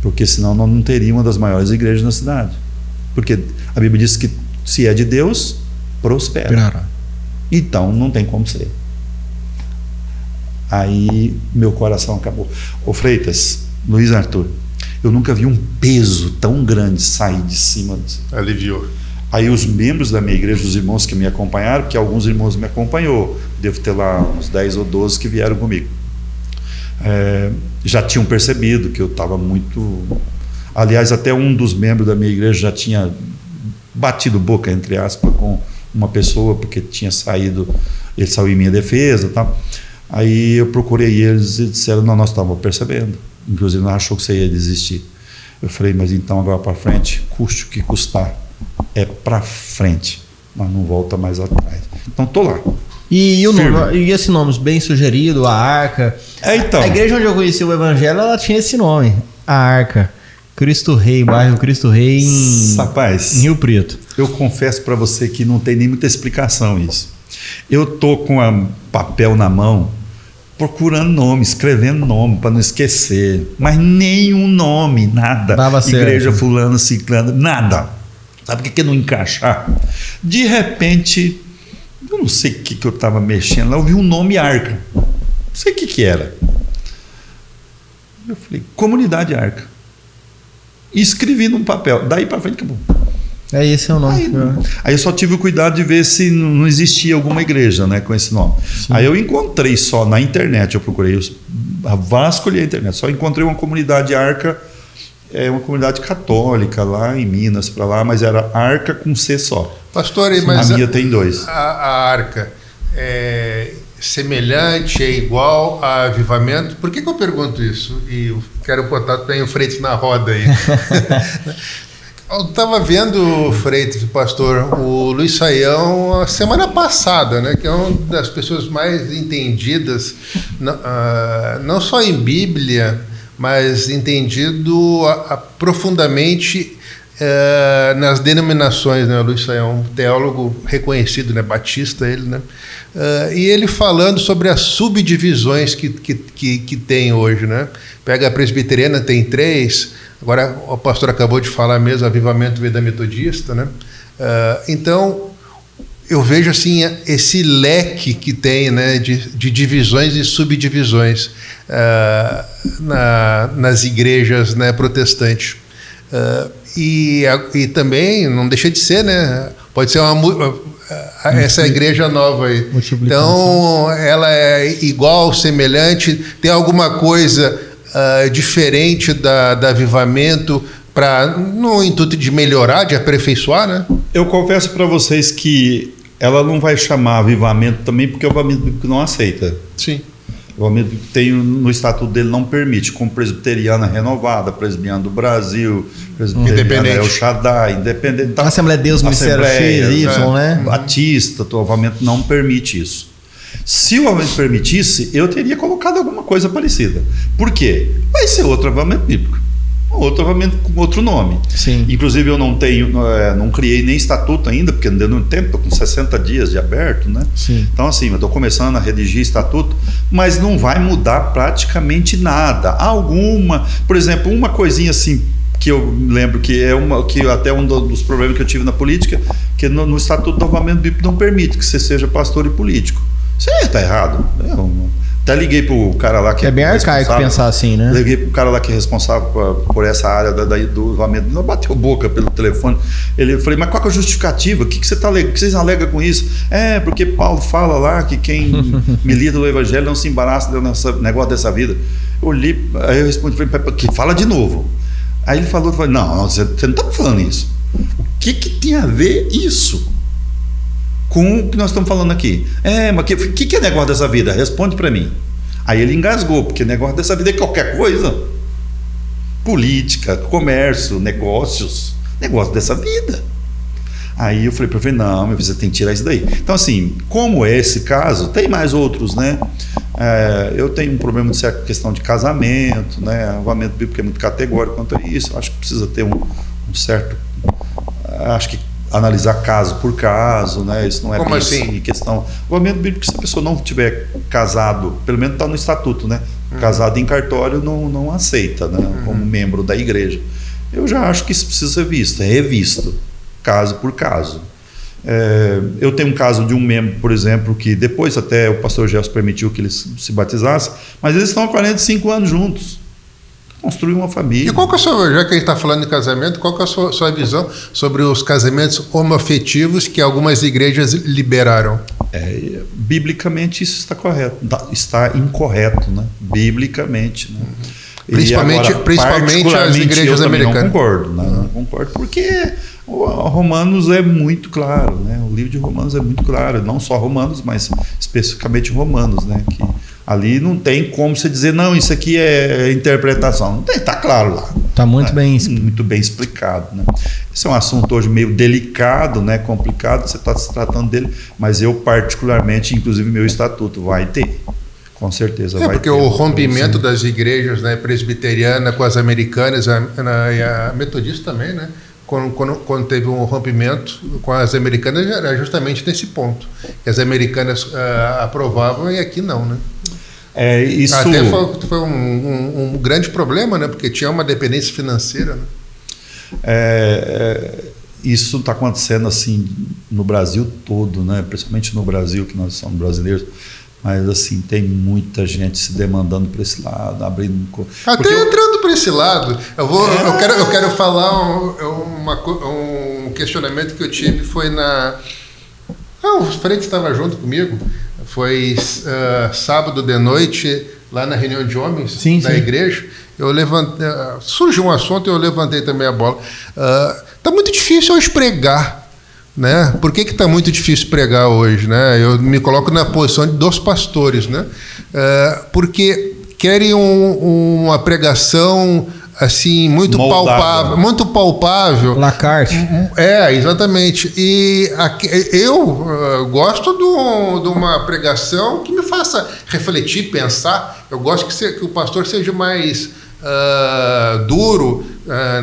porque senão nós não teríamos uma das maiores igrejas na cidade. Porque a Bíblia diz que se é de Deus, prospera. Então não tem como ser. Aí meu coração acabou. Ô Freitas, Luiz Arthur, eu nunca vi um peso tão grande sair de cima. Aliviou. Aí os membros da minha igreja, os irmãos que me acompanharam, porque alguns irmãos me acompanhou, devo ter lá uns 10 ou 12 que vieram comigo. Já tinham percebido que eu estava muito... Aliás, até um dos membros da minha igreja já tinha batido boca, entre aspas, com uma pessoa, porque tinha saído, ele saiu em minha defesa e tal. Aí eu procurei eles e disseram, não, nós estávamos percebendo, inclusive nós achou que você ia desistir. Eu falei, mas então agora para frente, custe o que custar, é para frente, mas não volta mais atrás. Então estou lá. E esse nome bem sugerido, a Arca. Então, a igreja onde eu conheci o Evangelho, ela tinha esse nome, a Arca. Cristo Rei, bairro Cristo Rei em Rio Preto. Eu confesso para você que não tem nem muita explicação isso. Eu tô com papel na mão, procurando nome, escrevendo nome para não esquecer, mas nenhum nome, nada. Dava certo. Igreja fulano, ciclano, nada. Sabe o que não encaixar? De repente, eu não sei o que eu estava mexendo lá, eu vi um nome Arca. Não sei o que era. Eu falei, Comunidade Arca. E escrevi num papel. Daí para frente acabou. Esse é o nome. Aí eu só tive o cuidado de ver se não existia alguma igreja, né, com esse nome. Sim. Aí eu encontrei só na internet, eu procurei, vasculhei a internet, só encontrei uma comunidade Arca, uma comunidade católica lá em Minas, para lá, mas era Arca com C só. Pastor, mas a minha tem 2. A Arca é semelhante, é igual a Avivamento? Por que eu pergunto isso? E eu quero botar também o Freitas na roda aí. Eu estava vendo, Freitas, pastor, o Luiz Saião a semana passada, né, que é uma das pessoas mais entendidas, não só em Bíblia, mas entendido profundamente nas denominações, né? O Luiz Saião, um teólogo reconhecido, né? Batista ele, né? E ele falando sobre as subdivisões que tem hoje, né? Pega a presbiteriana, tem 3, agora o pastor acabou de falar mesmo, Avivamento veio da Metodista, né? Então, eu vejo assim esse leque que tem, né, de divisões e subdivisões nas igrejas, né, protestantes. E também não deixa de ser, né? Pode ser essa igreja nova aí. Então, ela é igual, semelhante, tem alguma coisa diferente da Avivamento no intuito de melhorar, de aperfeiçoar, né? Eu confesso para vocês que ela não vai chamar Avivamento também, porque o Avivamento Bíblico não aceita. Sim. O Avivamento Bíblico tem no estatuto dele, não permite, como Presbiteriana Renovada, Presbiteriana do Brasil, Presbiteriana El Shaddai, Independente. Assembleia de Deus, Ministério X, Y, né? Batista, o Avivamento não permite isso. Se o Avivamento permitisse, eu teria colocado alguma coisa parecida. Por quê? Vai ser outro Avivamento Bíblico. Outro avivamento com outro nome. Sim. Inclusive eu não criei nem estatuto ainda, porque não deu no tempo, estou com 60 dias de aberto, né? Sim. Então assim, eu estou começando a redigir estatuto, mas não vai mudar praticamente nada. Por exemplo, uma coisinha assim, que eu lembro que que até um dos problemas que eu tive na política, que no estatuto do Avivamento Bíblico não permite que você seja pastor e político. Isso aí está errado. Até liguei pro cara lá que é bem arcaico pensar assim, né? Liguei pro cara lá que é responsável por essa área do avivamento. Não bateu boca pelo telefone. Eu falei, mas qual que é a justificativa? O que vocês alegam com isso? Porque Paulo fala lá que quem milita do evangelho não se embaraça nesse negócio dessa vida. Eu li, aí eu respondi, falei, fala de novo. Aí ele falou, não, você não está falando isso. O que tem a ver isso com o que nós estamos falando aqui? Mas o que é negócio dessa vida? Responde para mim. Aí ele engasgou, porque negócio dessa vida é qualquer coisa. Política, comércio, negócios, negócio dessa vida. Aí eu falei para ele, não, você tem que tirar isso daí. Então assim, como é esse caso, tem mais outros, né? Eu tenho um problema de certa questão de casamento, né? O avivamento bíblico é muito categórico quanto a isso. Acho que precisa ter um certo... Acho que analisar caso por caso, né? Isso não é como assim? Questão. O avivamento bíblico, se a pessoa não tiver casado, pelo menos está no estatuto, né? Casado em cartório não aceita, né? Como membro da igreja. Eu já acho que isso precisa ser visto, revisto, caso por caso. Eu tenho um caso de um membro, por exemplo, que depois até o pastor Gelson permitiu que ele se batizasse, mas eles estão há 45 anos juntos. Construir uma família. E qual que é a sua, já que a gente está falando de casamento, qual que é a sua visão sobre os casamentos homoafetivos que algumas igrejas liberaram? Biblicamente isso está correto, está incorreto, né? Biblicamente, né? Principalmente as igrejas americanas. Não concordo, né? Não concordo, porque o Romanos é muito claro, né? O livro de Romanos é muito claro, não só Romanos, mas especificamente Romanos, né? Que ali não tem como você dizer, não, isso aqui é interpretação. Não tem, está claro lá. Está muito bem explicado, né? Esse é um assunto hoje meio delicado, né? Complicado, você está se tratando dele, mas eu particularmente, inclusive meu estatuto, vai ter. Com certeza vai ter. Porque o rompimento das igrejas, né, presbiteriana com as americanas e a metodista também, né? Quando teve um rompimento com as americanas, era justamente nesse ponto. Que as americanas aprovavam e aqui não, né? Isso... Até foi um grande problema, né? Porque tinha uma dependência financeira, né? Isso está acontecendo assim no Brasil todo, né? Principalmente no Brasil, que nós somos brasileiros. Mas assim, tem muita gente se demandando para esse lado, abrindo... Entrando para esse lado, eu quero falar um um questionamento que eu tive foi na... o Freitas estava junto comigo, foi sábado de noite, lá na reunião de homens da igreja. Eu levantei, surgiu um assunto e eu levantei também a bola. Tá muito difícil hoje pregar, né? Por que tá muito difícil pregar hoje, né? Eu me coloco na posição dos pastores, né? Porque querem uma pregação assim muito palpável. Lacarte. Exatamente. E eu gosto de uma pregação que me faça refletir, pensar. Eu gosto que o pastor seja mais duro,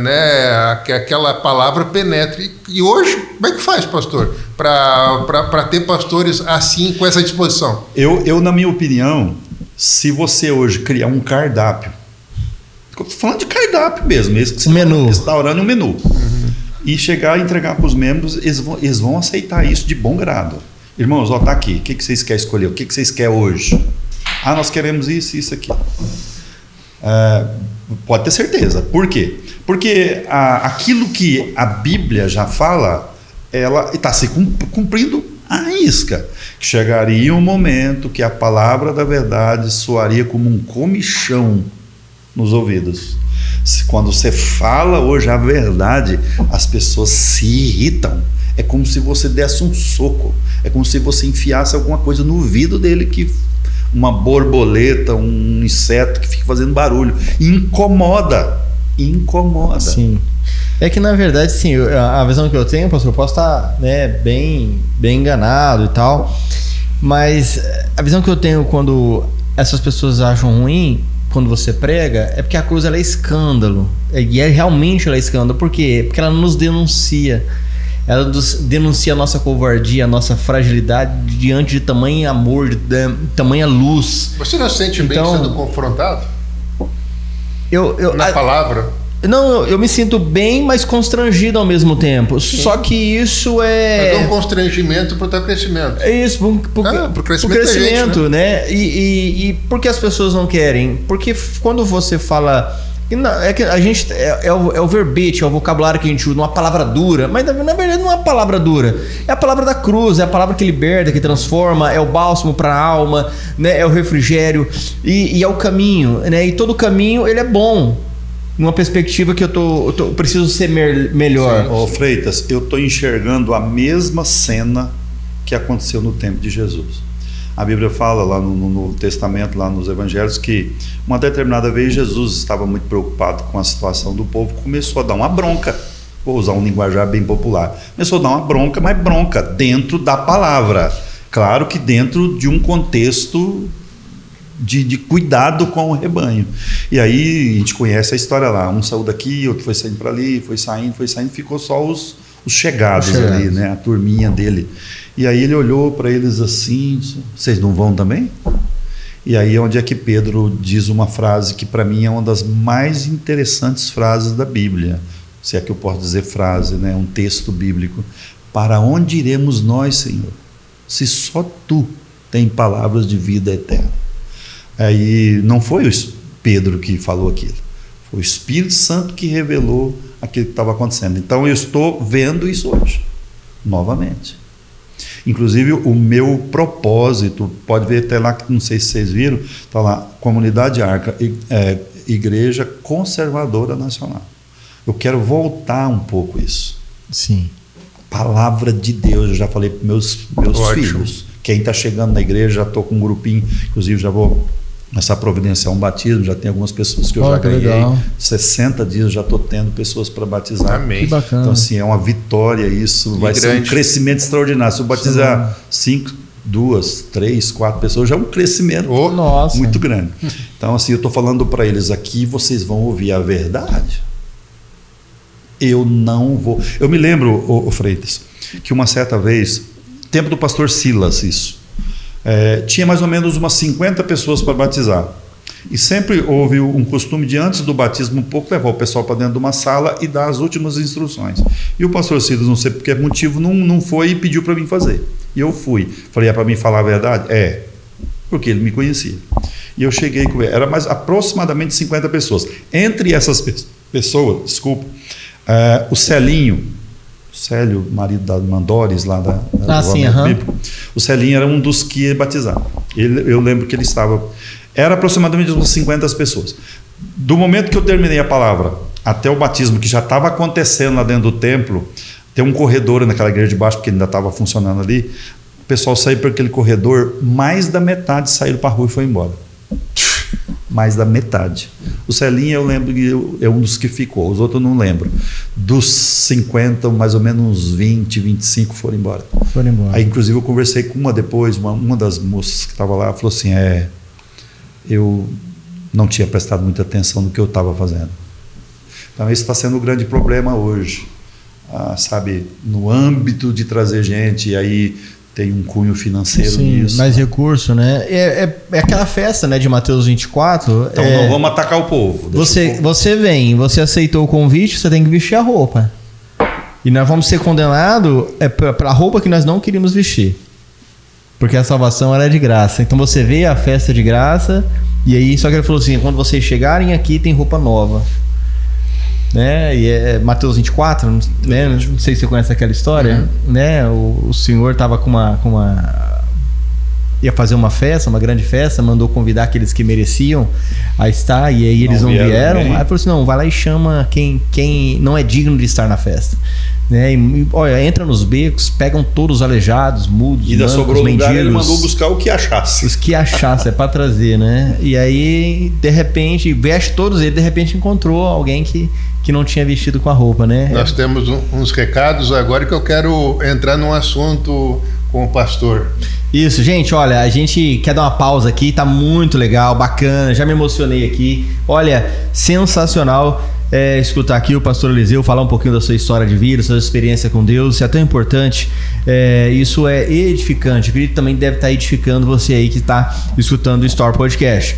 né? Que aquela palavra penetre. E hoje, como é que faz, pastor, para ter pastores assim, com essa disposição? Eu, na minha opinião, se você hoje criar um cardápio, estou falando de cardápio mesmo que você menu. Restaurando um menu, e chegar e entregar para os membros, eles vão aceitar isso de bom grado. Irmãos, tá aqui, o que vocês querem escolher? O que vocês querem hoje? Nós queremos isso aqui. Pode ter certeza. Por quê? Porque aquilo que a Bíblia já fala, ela está se cumprindo à risca. Chegaria um momento que a palavra da verdade soaria como um comichão nos ouvidos. Quando você fala hoje a verdade, as pessoas se irritam. É como se você desse um soco. É como se você enfiasse alguma coisa no ouvido dele, que uma borboleta, um inseto que fica fazendo barulho. Incomoda. Sim. É que, na verdade, sim, a visão que eu tenho, pastor, eu posso estar, né, bem enganado e tal, mas a visão que eu tenho quando essas pessoas acham ruim, quando você prega, é porque a cruz, ela é escândalo. E realmente ela é escândalo. Por quê? Porque ela nos denuncia. Ela denuncia a nossa covardia, a nossa fragilidade diante de tamanho amor, de tamanha luz. Você não sente bem sendo confrontado? Na palavra? Não, eu me sinto bem, mas constrangido ao mesmo tempo. Sim. Só que isso é... Mas é um constrangimento para o teu crescimento. É isso, pro crescimento, né? E por que as pessoas não querem? Porque quando você fala... É que a gente é o verbete, é o vocabulário que a gente usa, uma palavra dura, mas na verdade não é uma palavra dura, é a palavra da cruz, é a palavra que liberta, que transforma, é o bálsamo para a alma, né? É o refrigério e é o caminho, né? E todo caminho ele é bom, numa perspectiva que eu preciso ser melhor. Ô Freitas, eu estou enxergando a mesma cena que aconteceu no tempo de Jesus. A Bíblia fala lá no Novo Testamento, lá nos Evangelhos, que uma determinada vez Jesus estava muito preocupado com a situação do povo, começou a dar uma bronca, vou usar um linguajar bem popular, começou a dar uma bronca, mas bronca dentro da palavra, claro que dentro de um contexto de cuidado com o rebanho. E aí a gente conhece a história lá, um saiu daqui, outro foi saindo para ali, foi saindo, ficou só os chegados ali, né? A turminha dele. E aí ele olhou para eles assim, vocês não vão também? E aí é onde é que Pedro diz uma frase que para mim é uma das mais interessantes frases da Bíblia, se é que eu posso dizer frase, né? Um texto bíblico. Para onde iremos nós, Senhor, se só Tu tem palavras de vida eterna? Aí não foi o Pedro que falou aquilo, foi o Espírito Santo que revelou aquilo que estava acontecendo. Então eu estou vendo isso hoje, novamente. Inclusive o meu propósito, pode ver até lá, não sei se vocês viram, está lá, Comunidade Arca, Igreja Conservadora Nacional. Eu quero voltar um pouco isso. Sim. Palavra de Deus, eu já falei para meus filhos. Quem está chegando na igreja, já estou com um grupinho, inclusive já vou começar a providenciar um batismo, já tem algumas pessoas que eu já ganhei. Legal. 60 dias já estou tendo pessoas para batizar. Amém. Que bacana. Então assim, é uma vitória isso, vai ser um crescimento extraordinário. Se eu batizar 5, 2, 3, 4 pessoas, já é um crescimento muito grande. Então assim, eu estou falando para eles aqui, vocês vão ouvir a verdade. Eu não vou... Eu me lembro, ô Freitas, que uma certa vez, tempo do pastor Silas, isso, tinha mais ou menos umas 50 pessoas para batizar. E sempre houve um costume de, antes do batismo, um pouco levar o pessoal para dentro de uma sala e dar as últimas instruções. E o pastor Silas, não sei por que motivo, não foi e pediu para mim fazer. E eu fui. Falei, é para mim falar a verdade? Porque ele me conhecia. E eu cheguei com ele. Era mais aproximadamente 50 pessoas. Entre essas pessoas, desculpa, o Celinho Célio, marido da Mandores, lá do sim, bíblico. O Celinho era um dos que ia batizar. Eu lembro que ele estava... Era aproximadamente umas 50 pessoas. Do momento que eu terminei a palavra até o batismo, que já estava acontecendo lá dentro do templo, tem um corredor naquela igreja de baixo, porque ainda estava funcionando ali, o pessoal saiu por aquele corredor, mais da metade saíram para a rua e foi embora. Mais da metade. O Celinho, eu lembro que é um dos que ficou, os outros eu não lembro. Dos 50, mais ou menos uns 20, 25 foram embora. Aí, inclusive, eu conversei com uma depois, uma das moças que estava lá, falou assim, eu não tinha prestado muita atenção no que eu estava fazendo. Então, esse está sendo o grande problema hoje. Sabe, no âmbito de trazer gente, e aí tem um cunho financeiro nisso. Mais recurso, né? É aquela festa, né, de Mateus 24. Então não vamos atacar o povo. Você vem, você aceitou o convite, você tem que vestir a roupa. E nós vamos ser condenados para a roupa que nós não queríamos vestir. Porque a salvação era de graça. Então você veio à festa de graça, e aí só que ele falou assim, quando vocês chegarem aqui tem roupa nova. Né? E é Mateus 24, né? Não sei se você conhece aquela história, né? O senhor estava ia fazer uma festa, uma grande festa, mandou convidar aqueles que mereciam a estar, e aí eles não vieram. Aí falou assim, não, vai lá e chama quem não é digno de estar na festa, né? E olha, entra nos becos, pegam todos os aleijados, mudos, e da sobrou lugar, ele mandou buscar o que achasse. Os que achasse, é para trazer, né? E aí, de repente, veste todos eles, de repente encontrou alguém que não tinha vestido com a roupa, né? Nós temos uns recados agora que eu quero entrar num assunto com o pastor. Isso, gente, olha, a gente quer dar uma pausa aqui, tá muito legal, bacana, já me emocionei aqui. Olha, sensacional escutar aqui o pastor Eliseu falar um pouquinho da sua história de vida, sua experiência com Deus, isso é tão importante, isso é edificante. Eu acredito que também deve estar edificando você aí que está escutando o Store Podcast.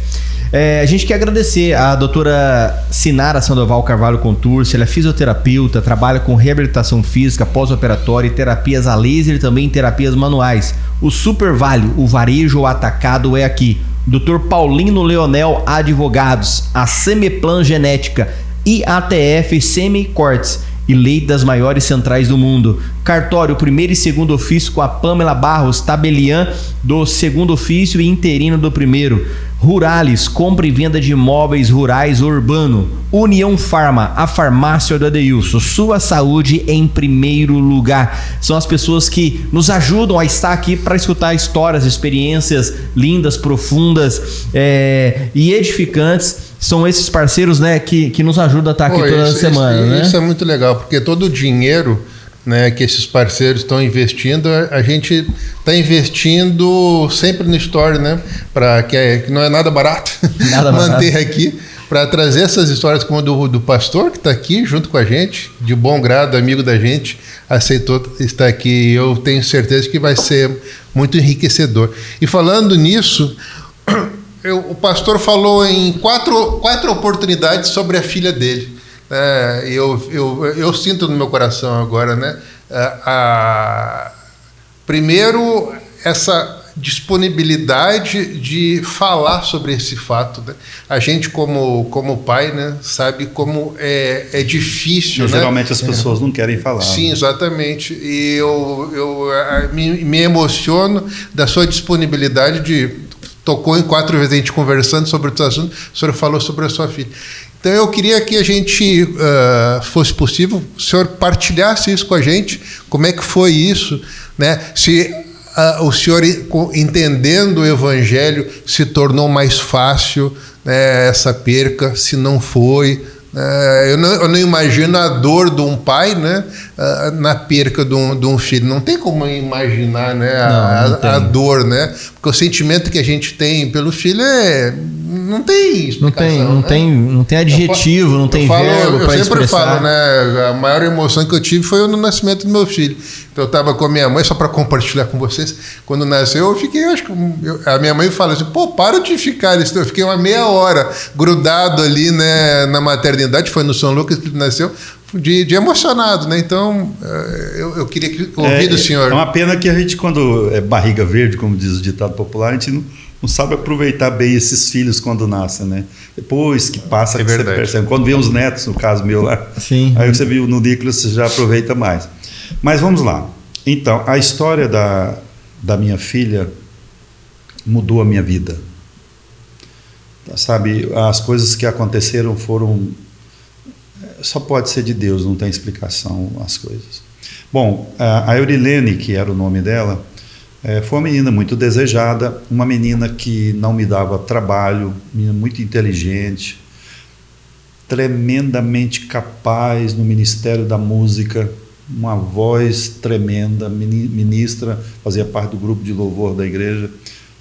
A gente quer agradecer a doutora Sinara Sandoval Carvalho Contursi. Ela é fisioterapeuta, trabalha com reabilitação física, pós-operatória e terapias a laser e também terapias manuais. O Super Vale, o varejo atacado é aqui. Dr. Paulino Leonel Advogados, a Semiplan Genética, IATF Semi-Cortes e Lei das Maiores Centrais do Mundo. Cartório, primeiro e segundo ofício com a Pamela Barros, tabeliã do segundo ofício e interino do primeiro. Ruralis, compra e venda de imóveis rurais urbano. União Farma, a farmácia do Adeilson. Sua saúde em primeiro lugar. São as pessoas que nos ajudam a estar aqui para escutar histórias, experiências lindas, profundas e edificantes. São esses parceiros, né, que nos ajudam a estar aqui toda semana. Né? Isso é muito legal, porque todo o dinheiro, né, que esses parceiros estão investindo, a gente está investindo sempre no Story, né, que não é nada barato, manter aqui, para trazer essas histórias como do pastor que está aqui junto com a gente, de bom grado, amigo da gente, aceitou estar aqui. Eu tenho certeza que vai ser muito enriquecedor. E falando nisso, o pastor falou em quatro oportunidades sobre a filha dele. Eu sinto no meu coração agora, né? Primeiro, essa disponibilidade de falar sobre esse fato, né? A gente como pai, né, sabe como é difícil, né? Geralmente as pessoas não querem falar. Sim, exatamente. E eu me emociono da sua disponibilidade de... Tocou em 4 vezes a gente conversando sobre outros assuntos, o senhor falou sobre a sua filha. Então eu queria que a gente, fosse possível, o senhor partilhasse isso com a gente, como é que foi isso, né? Se o senhor, entendendo o Evangelho, se tornou mais fácil, né, essa perca, se não foi. Eu não imagino a dor de um pai, né, na perca de um filho. Não tem como imaginar, né, a dor, né? Porque o sentimento que a gente tem pelo filho não tem explicação. Não tem adjetivo, não tem verbo para expressar. Eu sempre falo, né, a maior emoção que eu tive foi no nascimento do meu filho. Então eu estava com a minha mãe, só para compartilhar com vocês, quando nasceu eu fiquei, a minha mãe fala assim, para de ficar, eu fiquei uma meia hora grudado ali, né, na maternidade, foi no São Lucas que ele nasceu, de emocionado, né? Então eu queria ouvir do senhor. É uma pena que a gente, quando é barriga verde, como diz o ditado popular, a gente não sabe aproveitar bem esses filhos quando nascem, né? Depois que passa, que você percebe. Quando vem os netos, no caso meu lá, sim, aí você viu no Nicolas, você já aproveita mais. Mas vamos lá. Então, a história da minha filha mudou a minha vida. Sabe, as coisas que aconteceram foram... Só pode ser de Deus, não tem explicação as coisas. Bom, a Eurilene, que era o nome dela, foi uma menina muito desejada, uma menina que não me dava trabalho, menina muito inteligente, tremendamente capaz no Ministério da Música, uma voz tremenda, ministra, fazia parte do grupo de louvor da igreja,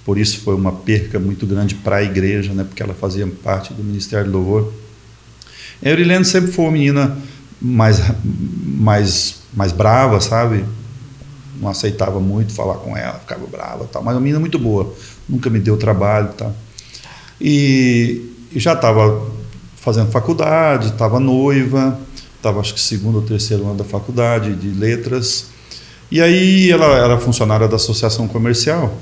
por isso foi uma perca muito grande para a igreja, né, porque ela fazia parte do Ministério de Louvor. A Eurilene sempre foi uma menina mais brava, sabe? Não aceitava muito falar com ela, ficava brava, tal, mas uma menina muito boa, nunca me deu trabalho, tal. E já estava fazendo faculdade, estava noiva, estava acho que 2º ou 3º ano da faculdade de letras, e aí ela era funcionária da associação comercial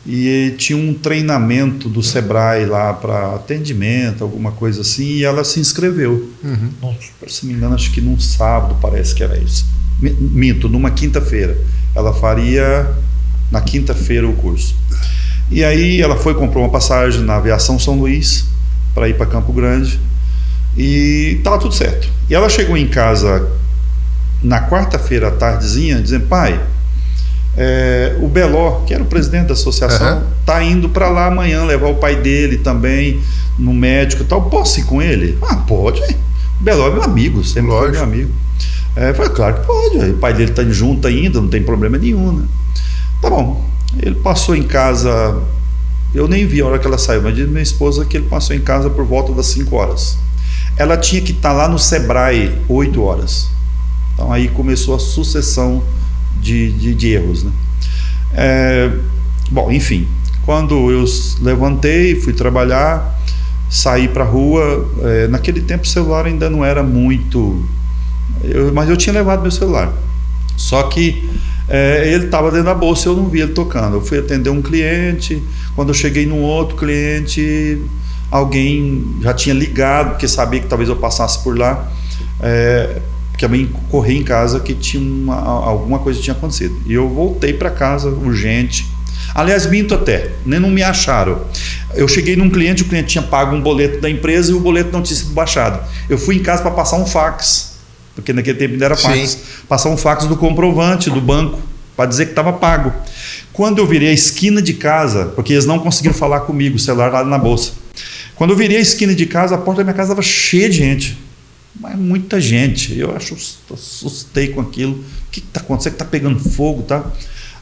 e tinha um treinamento do Sebrae lá para atendimento, alguma coisa assim, e ela se inscreveu. Se não me engano, acho que num sábado, parece que era isso. Minto, numa quinta-feira. Ela faria na quinta-feira o curso. E aí ela foi, comprou uma passagem na Aviação São Luís para ir para Campo Grande e estava tudo certo. E ela chegou em casa na quarta-feira à tardezinha dizendo: pai, o Beló, que era o presidente da associação, tá indo para lá amanhã levar o pai dele também no médico e tal, posso ir com ele? Ah, pode. O Beló é meu amigo, sempre foi meu amigo. Falei, claro que pode, o pai dele tá junto ainda, não tem problema nenhum, né? Tá bom. Ele passou em casa, eu nem vi a hora que ela saiu, mas diz minha esposa que ele passou em casa por volta das 5 horas. Ela tinha que estar lá no Sebrae 8 horas. Então aí começou a sucessão de erros, né? Bom, enfim, quando eu levantei, fui trabalhar, saí para a rua, naquele tempo o celular ainda não era muito... mas eu tinha levado meu celular. Só que ele estava dentro da bolsa e eu não vi ele tocando. Eu fui atender um cliente, quando eu cheguei num outro cliente, alguém já tinha ligado, porque sabia que talvez eu passasse por lá, porque a mãe corri em casa que tinha alguma coisa tinha acontecido. E eu voltei para casa urgente. Aliás, minto até, nem não me acharam. Eu cheguei num cliente, o cliente tinha pago um boleto da empresa e o boleto não tinha sido baixado. Eu fui em casa para passar um fax, porque naquele tempo ainda era fax. Sim. Passar um fax do comprovante do banco para dizer que estava pago. Quando eu virei a esquina de casa, porque eles não conseguiram falar comigo, o celular lá na bolsa. Quando eu virei a esquina de casa, a porta da minha casa estava cheia de gente. Mas muita gente. Eu assustei com aquilo. O que está acontecendo? Está pegando fogo, tá?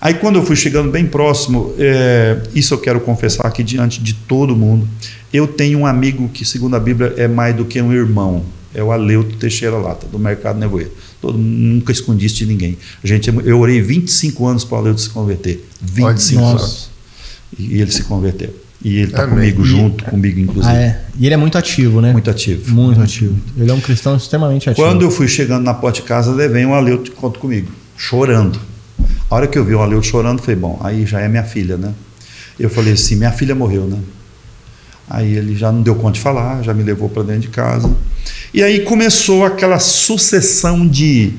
Aí quando eu fui chegando bem próximo, isso eu quero confessar aqui diante de todo mundo. Eu tenho um amigo que, segundo a Bíblia, é mais do que um irmão. É o Aleuto Teixeira Lata, do Mercado Nevoeiro. Nunca escondi isso de ninguém. Eu orei 25 anos para o Aleuto se converter. 25 anos. E ele se converteu. E ele está comigo, junto comigo, inclusive. E ele é muito ativo, né? Muito ativo. Muito ativo. Ele é um cristão extremamente ativo. Quando eu fui chegando na porta de casa, levei um Aleuto junto comigo, chorando. A hora que eu vi o Aleuto chorando, falei, bom, aí já é minha filha, né? Eu falei assim, minha filha morreu, né? Aí ele já não deu conta de falar, já me levou para dentro de casa. E aí começou aquela sucessão de...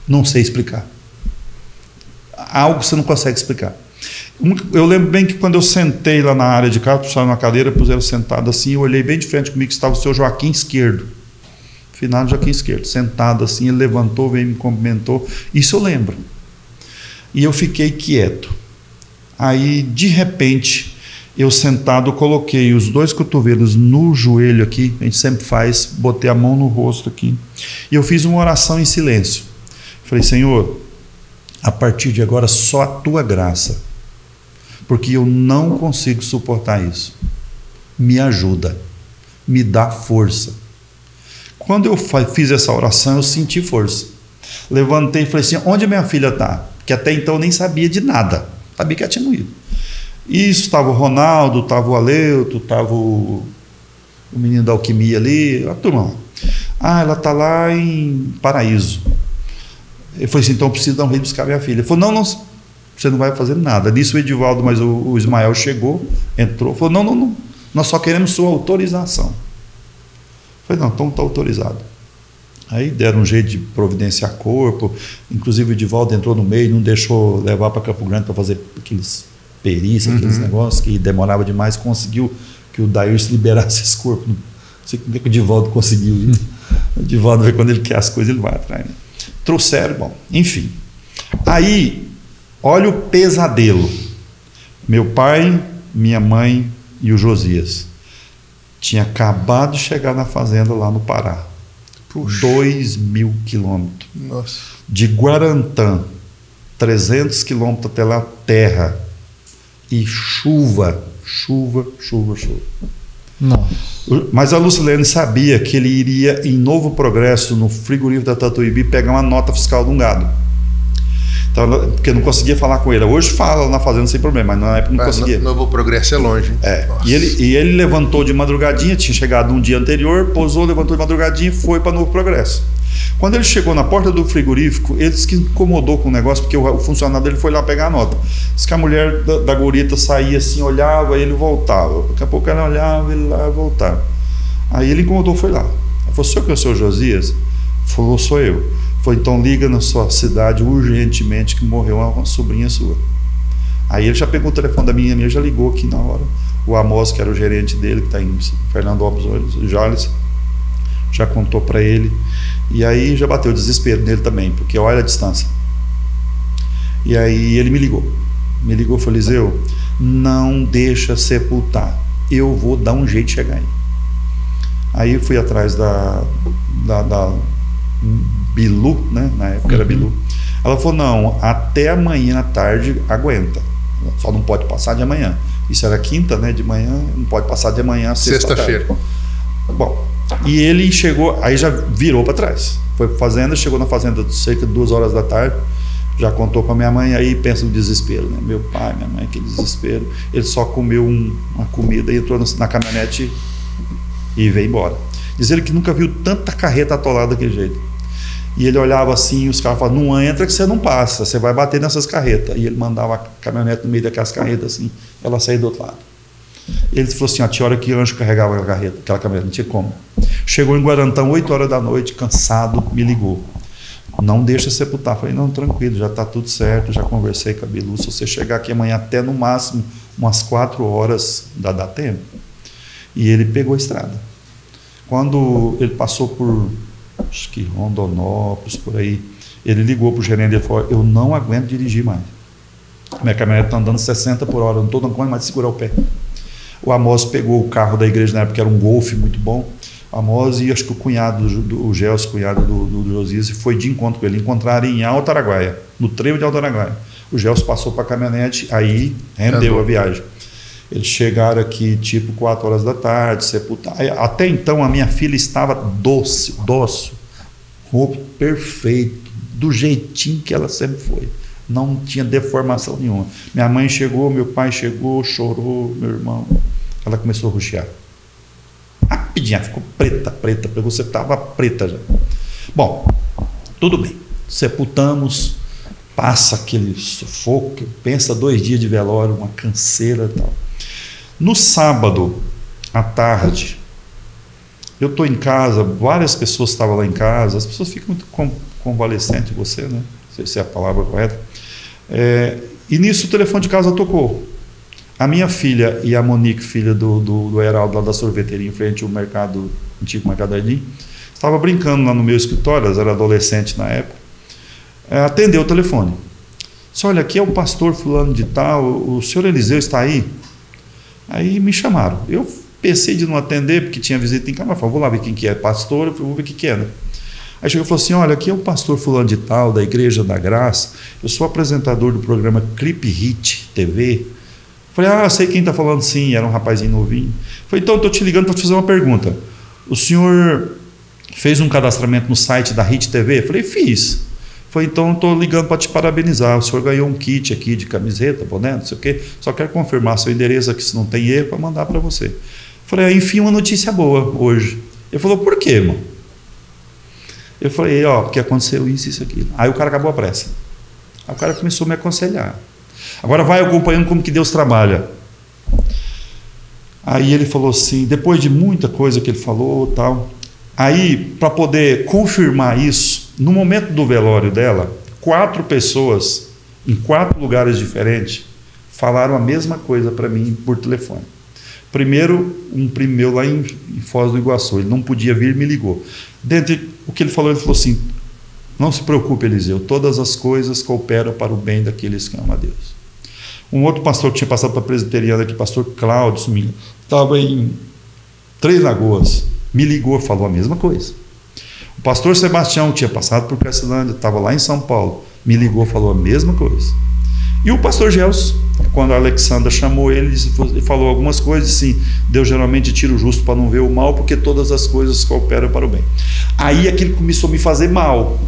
não sei explicar. Algo que você não consegue explicar. Eu lembro bem que quando eu sentei lá na área de casa, puxaram uma cadeira, puseram sentado assim, eu olhei bem de frente comigo, que estava o seu Joaquim Esquerdo. Finado Joaquim Esquerdo, sentado assim, ele levantou, veio e me cumprimentou. Isso eu lembro. E eu fiquei quieto. Aí, de repente, eu sentado, coloquei os 2 cotovelos no joelho aqui, a gente sempre faz, botei a mão no rosto aqui, e eu fiz uma oração em silêncio. Falei, Senhor, a partir de agora só a Tua graça, porque eu não consigo suportar isso. Me ajuda, me dá força. Quando eu fiz essa oração, eu senti força. Levantei e falei assim, onde a minha filha está? Que até então eu nem sabia de nada, sabia que ela tinha morrido. Isso, estava o Ronaldo, estava o Aleuto, estava o menino da alquimia ali, a turma. Ela está lá em Paraíso. Eu falei assim, então eu preciso dar um jeito de buscar minha filha. Ele falou, não, você não vai fazer nada. Nisso o Edivaldo, mas o Ismael chegou, entrou, falou, não, nós só queremos sua autorização. Eu falei, não, então está autorizado. Aí deram um jeito de providenciar corpo, inclusive o Divaldo entrou no meio, não deixou levar para Campo Grande para fazer aqueles perícias, aqueles negócios que demorava demais, conseguiu que o Dair se liberasse esse corpo. Não sei como é que o Divaldo conseguiu isso. O Divaldo, quando ele quer as coisas, ele vai atrás. Né? Trouxeram, bom, enfim. Aí, olha o pesadelo. Meu pai, minha mãe e o Josias tinha acabado de chegar na fazenda lá no Pará. Puxa. 2.000 quilômetros. Nossa. De Guarantã, 300 quilômetros até lá, terra. E chuva. Nossa. Mas a Lucilene sabia que ele iria em Novo Progresso, no frigorífico da Tatuíbi, pegar uma nota fiscal de um gado. Então, porque não conseguia falar com ele. Hoje fala na fazenda sem problema, mas na época não conseguia. Novo Progresso é longe. E ele levantou de madrugadinha, tinha chegado um dia anterior, pousou, levantou de madrugadinha e foi para Novo Progresso. Quando ele chegou na porta do frigorífico, ele disse que incomodou com o negócio, porque o funcionário dele foi lá pegar a nota. Disse que a mulher da gurita saía assim, olhava, ele voltava. Daqui a pouco ela olhava, ele lá voltava. Aí ele incomodou, foi lá. Ela falou: "Senhor que é o seu Josias?" Falou: "Sou eu." Foi: "Então liga na sua cidade urgentemente que morreu uma sobrinha sua." Aí ele já pegou o telefone da minha amiga, já ligou aqui na hora. O Amos, que era o gerente dele, que está em Fernandópolis, Jales, já contou para ele. E aí já bateu o desespero nele também, porque olha a distância. E aí ele me ligou, falou: "Eliseu, não deixa sepultar, eu vou dar um jeito de chegar aí." Aí eu fui atrás da Bilu, né? Na época era Bilu. Ela falou: "Não, até amanhã à tarde aguenta, só não pode passar de amanhã." Isso era quinta, né? De manhã, não pode passar de amanhã a sexta-feira. Bom, e ele chegou, aí já virou para trás, foi para fazenda, chegou na fazenda cerca de 2 horas da tarde, já contou com a minha mãe. Aí pensa no desespero, né? Meu pai, minha mãe, aquele desespero. Ele só comeu uma comida e entrou na caminhonete e veio embora. Diz ele que nunca viu tanta carreta atolada daquele jeito. E ele olhava assim, e os caras falavam: "Não entra que você não passa, você vai bater nessas carretas." E ele mandava a caminhonete no meio daquelas carretas assim, ela saía do outro lado. Ele falou assim: tinha hora que anjo carregava aquela caminhonete, não tinha como. Chegou em Guarantã, 8 horas da noite, cansado, me ligou: "Não deixa sepultar." Falei: "Não, tranquilo, já está tudo certo, já conversei com a Bilu, se você chegar aqui amanhã até no máximo umas 4 horas, dá tempo." E ele pegou a estrada. Quando ele passou por, acho que Rondonópolis, por aí, ele ligou para o gerente e falou: "Eu não aguento dirigir mais. Minha caminhonete está andando 60 por hora, eu não estou dando conta mais de segurar o pé." O Amos pegou o carro da igreja na época, que era um Golf muito bom. O Amos e acho que o cunhado, o Gelson, cunhado do Josias, foi de encontro com ele. Encontraram em Alto Araguaia, no trevo de Alto Araguaia. O Gelson passou para a caminhonete, aí rendeu a viagem. Eles chegaram aqui tipo 4 horas da tarde, sepultar. Até então a minha filha estava dócil, roupa perfeito, do jeitinho que ela sempre foi. Não tinha deformação nenhuma. Minha mãe chegou, meu pai chegou, chorou, meu irmão. Ela começou a ruxear. Rapidinho, ficou preta, pegou, você estava preta já. Bom, tudo bem. Sepultamos, passa aquele sufoco, pensa 2 dias de velório, uma canseira e tal. No sábado, à tarde, eu estou em casa, várias pessoas estavam lá em casa, as pessoas ficam muito convalescentes, você, né? Não sei se é a palavra correta. E nisso o telefone de casa tocou. A minha filha e a Monique, filha do Heraldo, lá da sorveteria, em frente ao mercado, antigo Mercado Ardim, estava brincando lá no meu escritório, elas eram adolescentes na época, atendeu o telefone. Disse: "Olha, aqui é o pastor fulano de tal, o senhor Eliseu está aí?" Aí me chamaram. Eu pensei de não atender, porque tinha visita em casa, mas falei: "Vou lá ver quem que é pastor, eu vou ver o que é, né?" Aí chegou e falou assim: "Olha, aqui é o pastor fulano de tal, da Igreja da Graça, eu sou apresentador do programa Clipe Hit TV." Falei: "Ah, sei quem está falando." Sim, era um rapazinho novinho. Falei: "Então, estou te ligando para te fazer uma pergunta. O senhor fez um cadastramento no site da Hit TV?" Falei: "Fiz." Falei: "Então, estou ligando para te parabenizar. O senhor ganhou um kit aqui de camiseta, boné, não sei o quê. Só quero confirmar seu endereço aqui, se não tem erro, para mandar para você." Falei: "Enfim, uma notícia boa hoje." Ele falou: "Por quê, irmão?" Eu falei: "Porque aconteceu isso, isso, aquilo." Aí o cara acabou a pressa. Aí o cara começou a me aconselhar. Agora vai acompanhando como que Deus trabalha. Aí ele falou assim, depois de muita coisa que ele falou, tal, Aí, para poder confirmar isso, no momento do velório dela, 4 pessoas, em 4 lugares diferentes, falaram a mesma coisa para mim por telefone. Primeiro, um primo meu lá em Foz do Iguaçu, ele não podia vir, me ligou. Dentre o que ele falou assim: não se preocupe, Eliseu, todas as coisas cooperam para o bem daqueles que amam a Deus. Um outro pastor que tinha passado para a presbiteriana aqui, pastor Cláudio, estava em Três Lagoas, me ligou, falou a mesma coisa. O pastor Sebastião tinha passado por Cacilândia, estava lá em São Paulo, me ligou, falou a mesma coisa. E o pastor Gelson, quando a Alexandra chamou ele, ele falou algumas coisas assim: Deus geralmente tira o justo para não ver o mal, porque todas as coisas cooperam para o bem. Aí aquilo começou a me fazer mal,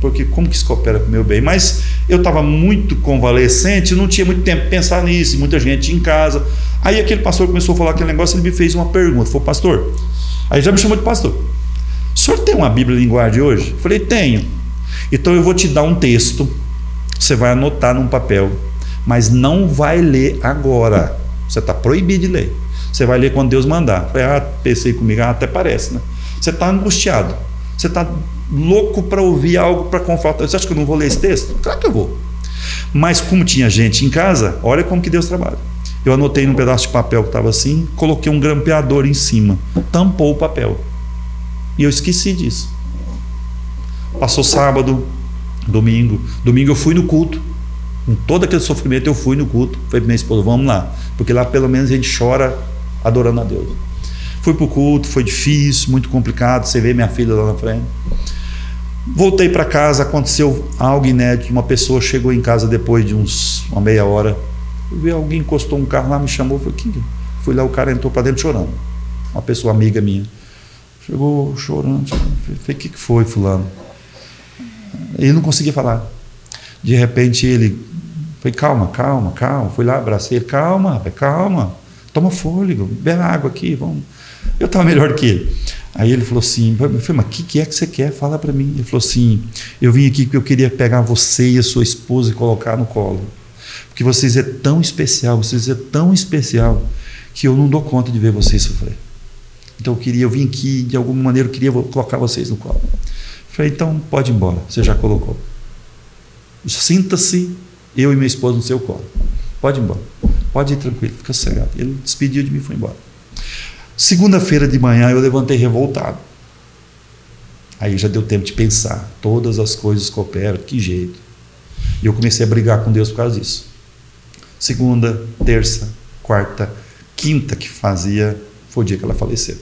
porque como que isso coopera para o meu bem? Mas eu estava muito convalescente, não tinha muito tempo para pensar nisso, muita gente em casa. Aí aquele pastor começou a falar aquele negócio, ele me fez uma pergunta, falou: pastor, aí já me chamou de pastor, o senhor tem uma Bíblia Linguagem hoje? Eu falei: tenho. Então eu vou te dar um texto, você vai anotar num papel, mas não vai ler agora, você está proibido de ler, você vai ler quando Deus mandar. Eu falei: pensei comigo, até parece, né? Você está angustiado, você está louco para ouvir algo para confortar. Você acha que eu não vou ler esse texto? Claro que eu vou. Mas como tinha gente em casa, olha como que Deus trabalha. Eu anotei num pedaço de papel que estava assim, coloquei um grampeador em cima, tampou o papel, e eu esqueci disso. Passou sábado, domingo eu fui no culto, com todo aquele sofrimento eu fui no culto. Falei para minha esposa: vamos lá, porque lá pelo menos a gente chora adorando a Deus. Fui para o culto, foi difícil, muito complicado, você vê minha filha lá na frente. Voltei para casa, aconteceu algo inédito, uma pessoa chegou em casa depois de uma meia hora, eu vi alguém encostou um carro lá, me chamou, falei: quem? Fui lá, o cara entrou para dentro chorando, uma pessoa amiga minha, chegou chorando. Falei: o que foi, fulano? Ele não conseguia falar. De repente ele, falei: calma, fui lá, abracei ele: calma, toma fôlego, bebe água aqui, vamos. Eu estava melhor do que ele. Aí ele falou assim: eu falei: mas o que é que você quer? Fala para mim. Ele falou assim: eu vim aqui porque eu queria pegar você e a sua esposa e colocar no colo, porque vocês é tão especial, que eu não dou conta de ver vocês sofrer. Então eu vim aqui, de alguma maneira eu queria colocar vocês no colo. Eu falei: então pode ir embora, você já colocou, sinta-se eu e minha esposa no seu colo, pode ir embora, pode ir tranquilo, fica sossegado. Ele despediu de mim e foi embora. Segunda-feira de manhã eu levantei revoltado. Aí já deu tempo de pensar, todas as coisas cooperam, que jeito. E eu comecei a brigar com Deus por causa disso. Segunda, terça, quarta, quinta que fazia, foi o dia que ela faleceu.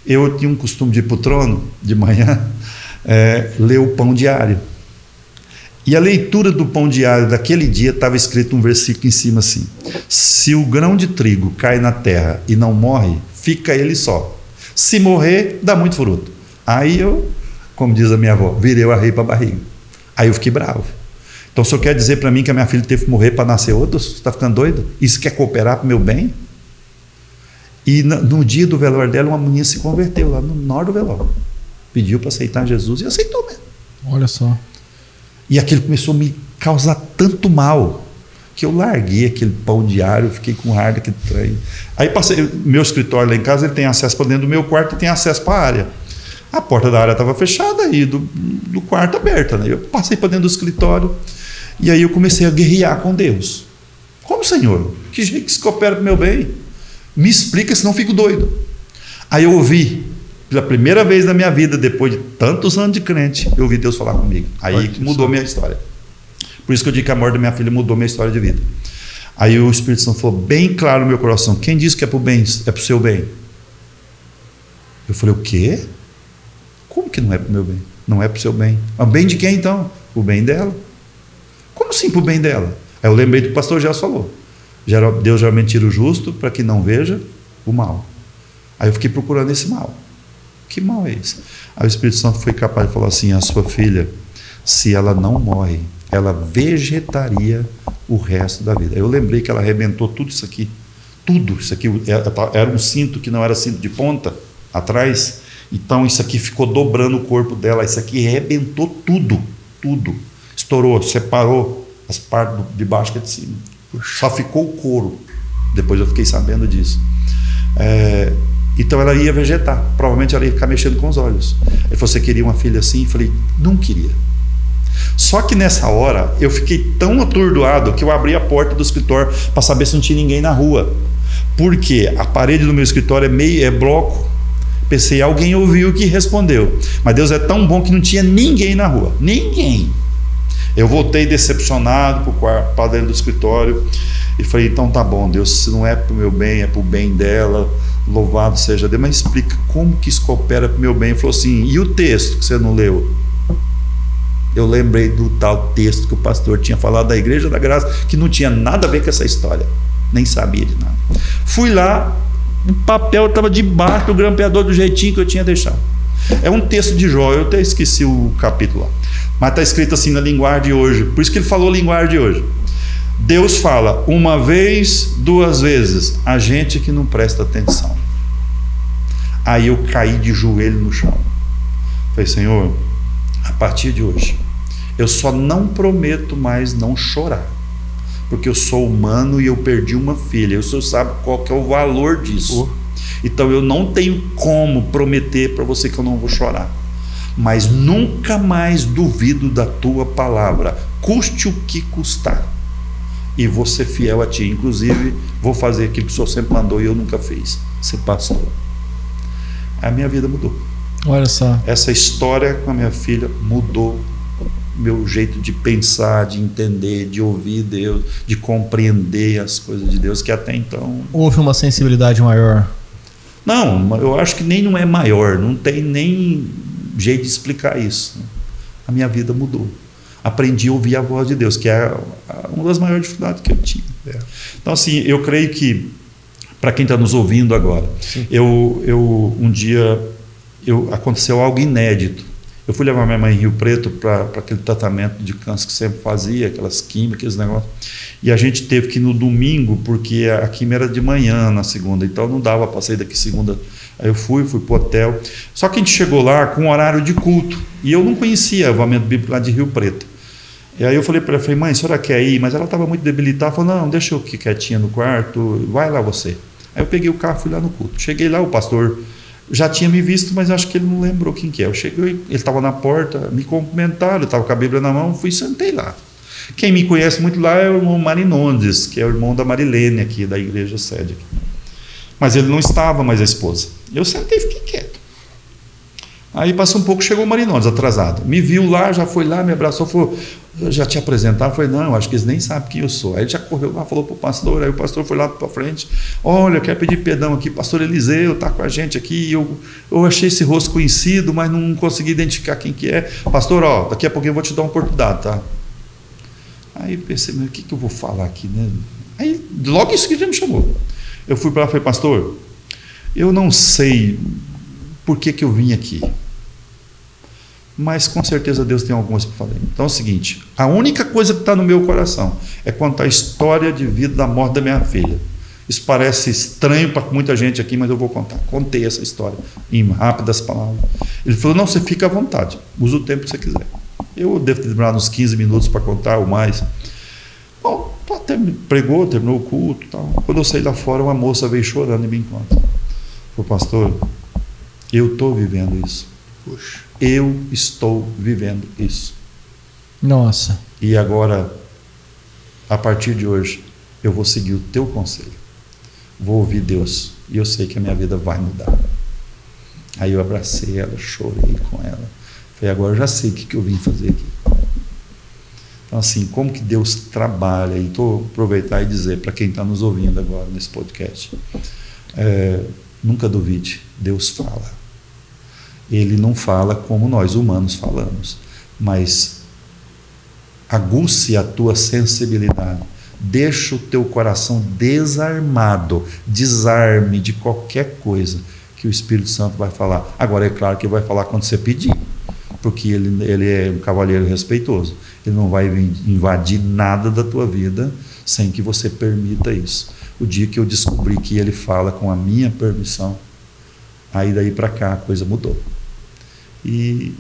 Eu tinha um costume de ir para o trono de manhã, ler o pão diário. E a leitura do pão diário daquele dia estava escrito um versículo em cima assim: se o grão de trigo cai na terra e não morre, fica ele só. Se morrer, dá muito fruto. Aí eu, como diz a minha avó, virei o arreio para a barriga. Aí eu fiquei bravo. Então o senhor quer dizer para mim que a minha filha teve que morrer para nascer outra? Você está ficando doido? Isso quer cooperar para o meu bem? E no dia do velório dela, uma menina se converteu lá no norte do velório. Pediu para aceitar Jesus e aceitou mesmo. Olha só. E aquilo começou a me causar tanto mal que eu larguei aquele pão diário, fiquei com raiva daquele trem. Aí passei, meu escritório lá em casa, ele tem acesso para dentro do meu quarto e tem acesso para a área. A porta da área estava fechada e do quarto aberta, né? Eu passei para dentro do escritório e aí eu comecei a guerrear com Deus. Como, Senhor? Que jeito que isso coopera para o meu bem? Me explica, senão eu fico doido. Aí eu ouvi, pela primeira vez na minha vida, depois de tantos anos de crente, eu ouvi Deus falar comigo. Aí mudou minha história. Por isso que eu digo que a morte da minha filha mudou minha história de vida. Aí o Espírito Santo falou bem claro no meu coração: quem disse que é para o bem, é para o seu bem? Eu falei: o quê? Como que não é para o meu bem? Não é para o seu bem. O bem de quem então? O bem dela. Como assim para o bem dela? Aí eu lembrei do que o pastor Gelson falou: Deus geralmente tira o justo para que não veja o mal. Aí eu fiquei procurando esse mal. Que mal é esse? Aí o Espírito Santo foi capaz de falar assim: a sua filha, se ela não morre, ela vegetaria o resto da vida. Eu lembrei que ela arrebentou tudo isso aqui. Tudo isso aqui era um cinto que não era cinto de ponta atrás. Então isso aqui ficou dobrando o corpo dela. Isso aqui arrebentou tudo. Estourou, separou as partes de baixo e de cima. Só ficou o couro. Depois eu fiquei sabendo disso. Então ela ia vegetar, provavelmente ela ia ficar mexendo com os olhos. Ele falou, você queria uma filha assim? Eu falei, não queria. Só que nessa hora eu fiquei tão atordoado que eu abri a porta do escritório para saber se não tinha ninguém na rua. Porque a parede do meu escritório é bloco. Pensei, alguém ouviu que respondeu. Mas Deus é tão bom que não tinha ninguém na rua. Ninguém. Eu voltei decepcionado para dentro do escritório e falei, então tá bom, Deus, se não é para o meu bem, é para o bem dela, louvado seja Deus. Mas explica como que isso coopera para o meu bem. Ele falou assim, e o texto que você não leu? Eu lembrei do tal texto que o pastor tinha falado da Igreja da Graça, que não tinha nada a ver com essa história, nem sabia de nada. Fui lá, o papel estava debaixo do grampeador do jeitinho que eu tinha deixado. É um texto de Jó, eu até esqueci o capítulo lá, mas está escrito assim na linguagem de hoje, por isso que ele falou linguagem de hoje. Deus fala uma vez, duas vezes, a gente que não presta atenção. Aí eu caí de joelho no chão. Falei, Senhor, a partir de hoje, eu só não prometo mais não chorar, porque eu sou humano e eu perdi uma filha. O Senhor sabe qual que é o valor disso. Então eu não tenho como prometer para você que eu não vou chorar, mas nunca mais duvido da tua palavra, custe o que custar, e vou ser fiel a ti. Inclusive vou fazer aquilo que o Senhor sempre mandou e eu nunca fiz, ser pastor. A minha vida mudou. Olha só. Essa história com a minha filha mudou meu jeito de pensar, de entender, de ouvir Deus, de compreender as coisas de Deus, que até então... Houve uma sensibilidade maior? Não, eu acho que nem não é maior, não tem nem jeito de explicar isso. A minha vida mudou. Aprendi a ouvir a voz de Deus, que é uma das maiores dificuldades que eu tinha. Então, assim, eu creio que, para quem está nos ouvindo agora, um dia aconteceu algo inédito. Eu fui levar minha mãe em Rio Preto para aquele tratamento de câncer que sempre fazia, aquelas químicas, aqueles negócios. E a gente teve que ir no domingo, porque a química era de manhã na segunda, então não dava para sair daqui segunda. Aí eu fui para o hotel. Só que a gente chegou lá com um horário de culto, e eu não conhecia o avamento bíblico lá de Rio Preto. E aí eu falei para ela, mãe, a senhora quer ir? Mas ela estava muito debilitada, falou, não, deixa eu aqui quietinha no quarto, vai lá você. Aí eu peguei o carro e fui lá no culto. Cheguei lá, o pastor já tinha me visto, mas acho que ele não lembrou quem que é. Eu cheguei, ele estava na porta, me cumprimentaram, eu estava com a Bíblia na mão, fui e sentei lá. Quem me conhece muito lá é o irmão Marinondes, que é o irmão da Marilene aqui, da igreja sede aqui. Mas ele não estava mais a esposa. Eu sentei e fiquei quieto. Aí passou um pouco, chegou o Marinondes, atrasado. Me viu lá, já foi lá, me abraçou, falou, eu já te apresentava. Eu falei, não, acho que eles nem sabem quem eu sou. Aí ele já correu lá, falou para o pastor, aí o pastor foi lá para frente, olha, eu quero pedir perdão aqui, pastor Eliseu está com a gente aqui, eu achei esse rosto conhecido, mas não consegui identificar quem que é. Pastor, ó, daqui a pouquinho eu vou te dar uma oportunidade, tá? Aí pensei, mas o que eu vou falar aqui, né? Aí logo isso que ele me chamou. Eu fui para lá e falei, pastor, eu não sei por que eu vim aqui, mas com certeza Deus tem alguma coisa para fazer. Então é o seguinte, a única coisa que está no meu coração é contar a história de vida da morte da minha filha. Isso parece estranho para muita gente aqui, mas eu vou contar. Contei essa história em rápidas palavras. Ele falou, não, você fica à vontade, usa o tempo que você quiser. Eu devo ter demorado uns 15 minutos para contar ou mais. Bom, pregou, terminou o culto, tal. Quando eu saí lá fora, uma moça veio chorando e me encontra. Falei, pastor, eu estou vivendo isso. Puxa, eu estou vivendo isso. Nossa. E agora, a partir de hoje, eu vou seguir o teu conselho. Vou ouvir Deus. E eu sei que a minha vida vai mudar. Aí eu abracei ela, chorei com ela. Falei, agora eu já sei o que eu vim fazer aqui. Então, assim, como que Deus trabalha, e estou aproveitar e dizer para quem está nos ouvindo agora nesse podcast, nunca duvide, Deus fala. Ele não fala como nós humanos falamos, mas aguce a tua sensibilidade, deixa o teu coração desarmado, desarme de qualquer coisa que o Espírito Santo vai falar. Agora é claro que vai falar quando você pedir, porque ele é um cavalheiro respeitoso, ele não vai invadir nada da tua vida sem que você permita isso. O dia que eu descobri que ele fala com a minha permissão, aí daí para cá a coisa mudou. E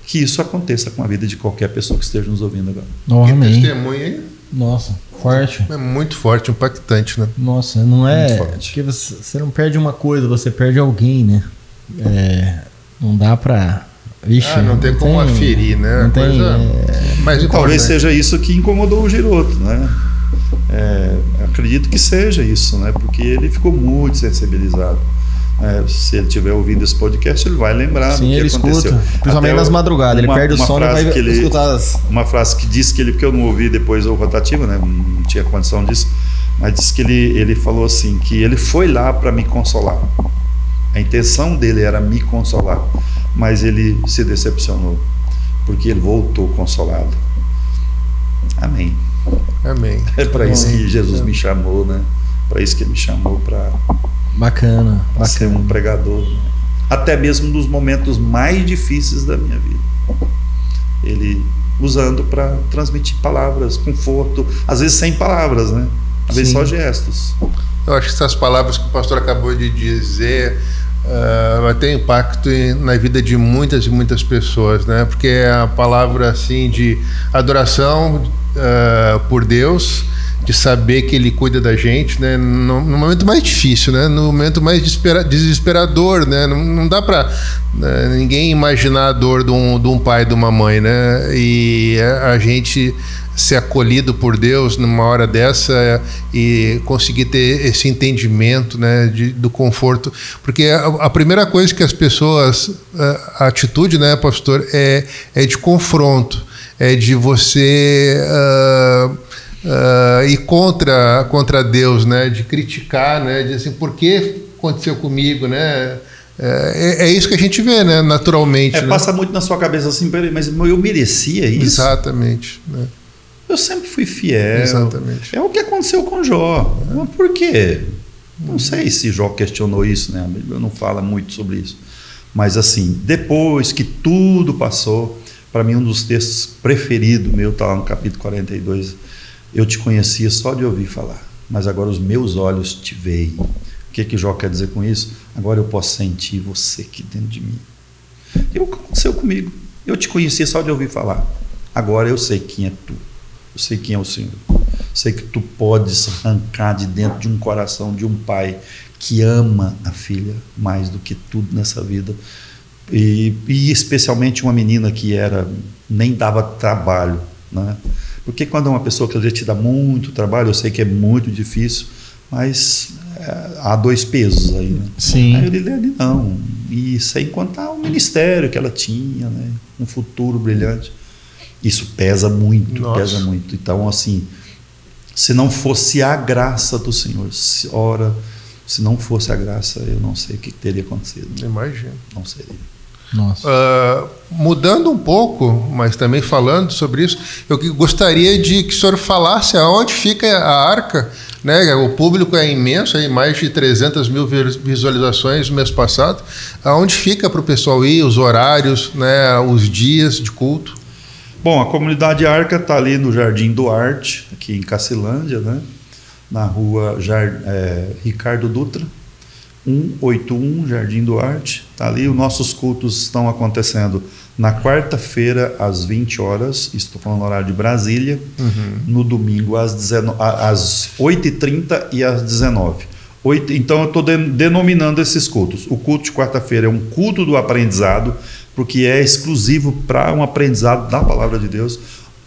que isso aconteça com a vida de qualquer pessoa que esteja nos ouvindo agora. Oh, que testemunho, hein? Nossa, forte. É muito forte, impactante, né? Nossa, não é... forte. Porque você não perde uma coisa, você perde alguém, né? Não dá pra... Vixe, não tem como aferir, né? Não tem... Mas talvez seja isso que incomodou o Giroto, né? Acredito que seja isso, né? Porque ele ficou muito sensibilizado. Se ele estiver ouvindo esse podcast, ele vai lembrar do que ele aconteceu. Escuta, principalmente nas madrugadas, ele perde o sono e vai escutar uma frase que disse que ele, porque eu não ouvi depois o rotativo, né? Não tinha condição disso, mas disse que ele falou assim, que ele foi lá para me consolar. A intenção dele era me consolar, mas ele se decepcionou, porque ele voltou consolado. Amém. Amém. É para isso que Jesus me chamou, né? Para isso que ele me chamou, para bacana ser um pregador, né? Até mesmo nos momentos mais difíceis da minha vida. Ele usando para transmitir palavras, conforto, às vezes sem palavras, né? Às vezes só gestos. Eu acho que essas palavras que o pastor acabou de dizer vai ter impacto na vida de muitas e muitas pessoas, né? Porque é a palavra assim de adoração por Deus, de saber que Ele cuida da gente, né? No momento mais difícil, né? No momento mais desesperador, né? Não dá para ninguém imaginar a dor de um pai e de uma mãe, né? E a gente ser acolhido por Deus numa hora dessa e conseguir ter esse entendimento, né, do conforto, porque a primeira coisa que as pessoas, a atitude, né, pastor, é de confronto, é de você ir contra Deus, né, de criticar, né, de assim, por que aconteceu comigo, né? É isso que a gente vê, né, naturalmente. Né? Passa muito na sua cabeça assim, mas eu merecia isso? Exatamente, né? Eu sempre fui fiel. Exatamente. É o que aconteceu com Jó. Mas por quê? Não sei se Jó questionou isso, né? A Bíblia não fala muito sobre isso. Mas assim, depois que tudo passou, para mim um dos textos preferidos meu está lá no capítulo 42. Eu te conhecia só de ouvir falar, mas agora os meus olhos te veem. O que Jó quer dizer com isso? Agora eu posso sentir você aqui dentro de mim. E o que aconteceu comigo? Eu te conhecia só de ouvir falar. Agora eu sei quem é tu. Eu sei quem é o Senhor. Sei que tu podes arrancar de dentro de um coração de um pai que ama a filha mais do que tudo nessa vida. E especialmente uma menina que nem dava trabalho, né? Porque quando é uma pessoa que já te dá muito trabalho, eu sei que é muito difícil, mas há dois pesos aí, né? Sim. Aí ele não. E sem contar o ministério que ela tinha, né? Um futuro brilhante. Isso pesa muito, Nossa. Pesa muito. Então, assim, se não fosse a graça do Senhor, se não fosse a graça, eu não sei o que teria acontecido. Imagino. Não seria. Nossa. Mudando um pouco, mas também falando sobre isso, eu gostaria de que o senhor falasse aonde fica a arca, né? O público é imenso, aí mais de 300 mil visualizações no mês passado. Aonde fica para o pessoal ir, os horários, né? Os dias de culto? Bom, a comunidade Arca está ali no Jardim Duarte, aqui em Cacilândia, né? Na rua Ricardo Dutra, 181, Jardim Duarte. Está ali, os nossos cultos estão acontecendo na quarta-feira, às 20 horas, estou falando no horário de Brasília, no domingo, às 8h30 e às 19h. Então, eu estou denominando esses cultos. O culto de quarta-feira é um culto do aprendizado, porque é exclusivo para um aprendizado da Palavra de Deus.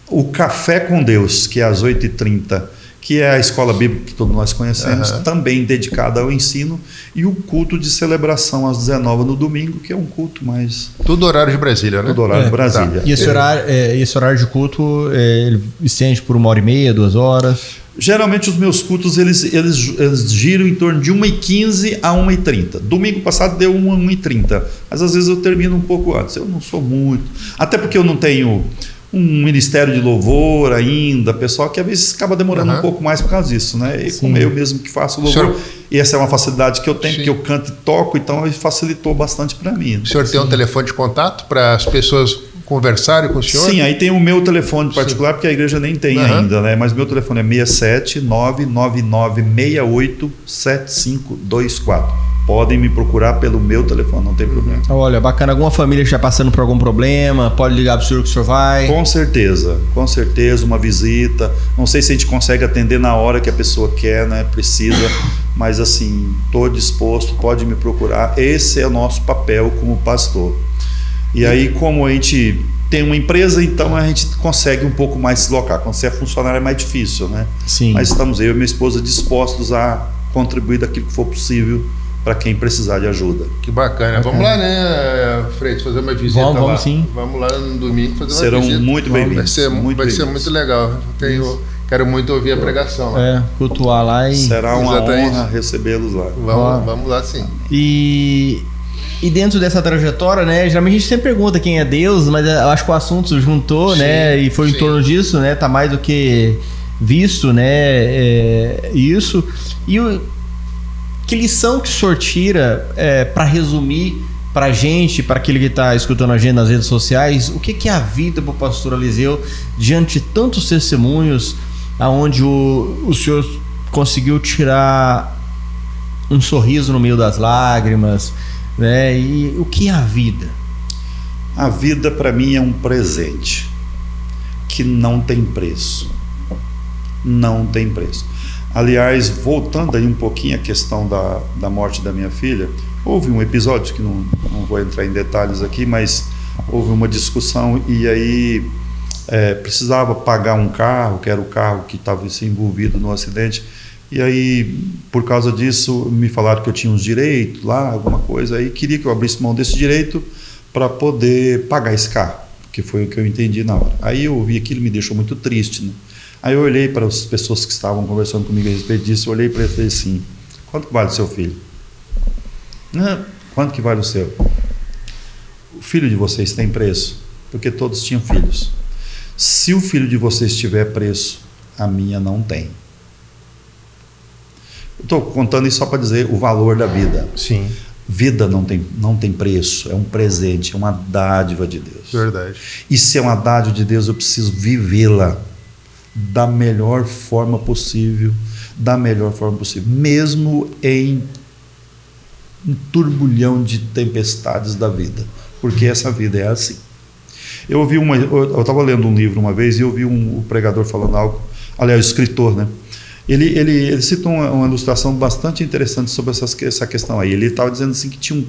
O Café com Deus, que é às 8h30, que é a escola bíblica que todos nós conhecemos, também dedicada ao ensino, e o culto de celebração às 19h no domingo, que é um culto mais... Tudo horário de Brasília, né? Tudo horário de Brasília. Tá. E esse horário de culto, ele estende por 1h30, 2 horas? Geralmente os meus cultos eles giram em torno de 1h15 a 1h30. Domingo passado deu 1h30, mas às vezes eu termino um pouco antes. Eu não sou muito, até porque eu não tenho um ministério de louvor ainda, pessoal, que às vezes acaba demorando um pouco mais por causa disso, né? E como eu mesmo que faço louvor, e essa é uma facilidade que eu tenho, porque eu canto e toco, então facilitou bastante para mim. O senhor tem um telefone de contato para as pessoas conversarem com o senhor? Sim, aí tem o meu telefone particular, porque a igreja nem tem ainda, né? Mas meu telefone é 67 99968 7524. podem me procurar pelo meu telefone, não tem problema. Olha, bacana. Alguma família que está passando por algum problema, pode ligar para o senhor que o senhor vai? Com certeza, uma visita. Não sei se a gente consegue atender na hora que a pessoa quer, né? Precisa, mas assim, estou disposto, pode me procurar. Esse é o nosso papel como pastor. E aí, como a gente tem uma empresa, então a gente consegue um pouco mais se deslocar. Quando você é funcionário é mais difícil, né? Sim. Mas estamos eu e minha esposa dispostos a contribuir daquilo que for possível para quem precisar de ajuda. Que bacana. Vamos lá, né, Freitas, fazer uma visita lá. Vamos sim. Vamos lá no domingo fazer uma visita. Serão muito bem-vindos. Vai ser muito legal. Quero muito ouvir a pregação lá. Cultuar lá e... Será uma honra recebê-los lá. Vamos lá sim. E dentro dessa trajetória, né, geralmente a gente sempre pergunta quem é Deus, mas eu acho que o assunto juntou, né, e foi em torno disso, né, tá mais do que visto, né, isso. E que lição que o senhor tira, para resumir pra gente, para aquele que está escutando a gente nas redes sociais, o que é a vida para o pastor Eliseu diante de tantos testemunhos, aonde o senhor conseguiu tirar um sorriso no meio das lágrimas, né? E o que é a vida? A vida para mim é um presente que não tem preço. Não tem preço. Aliás, voltando aí um pouquinho à questão da morte da minha filha, houve um episódio que não vou entrar em detalhes aqui, mas houve uma discussão e aí precisava pagar um carro, que era o carro que estava envolvido no acidente. E aí, por causa disso, me falaram que eu tinha uns direitos lá, alguma coisa, aí queria que eu abrisse mão desse direito para poder pagar esse carro, que foi o que eu entendi na hora. Aí eu ouvi aquilo, me deixou muito triste, né? Aí eu olhei para as pessoas que estavam conversando comigo a respeito disso, eu olhei para ele e falei assim, quanto que vale o seu filho? Quanto que vale o seu? O filho de vocês tem preço? Porque todos tinham filhos. Se o filho de vocês tiver preço, a minha não tem. Estou contando isso só para dizer o valor da vida. Sim. Vida não tem preço, é um presente, é uma dádiva de Deus. Verdade. E se é uma dádiva de Deus, eu preciso vivê-la da melhor forma possível, mesmo em um turbulhão de tempestades da vida, porque essa vida é assim. Eu estava lendo um livro uma vez e eu vi um pregador falando algo, aliás, o escritor, né? Ele citou uma ilustração bastante interessante sobre essa questão aí. Ele estava dizendo assim que tinha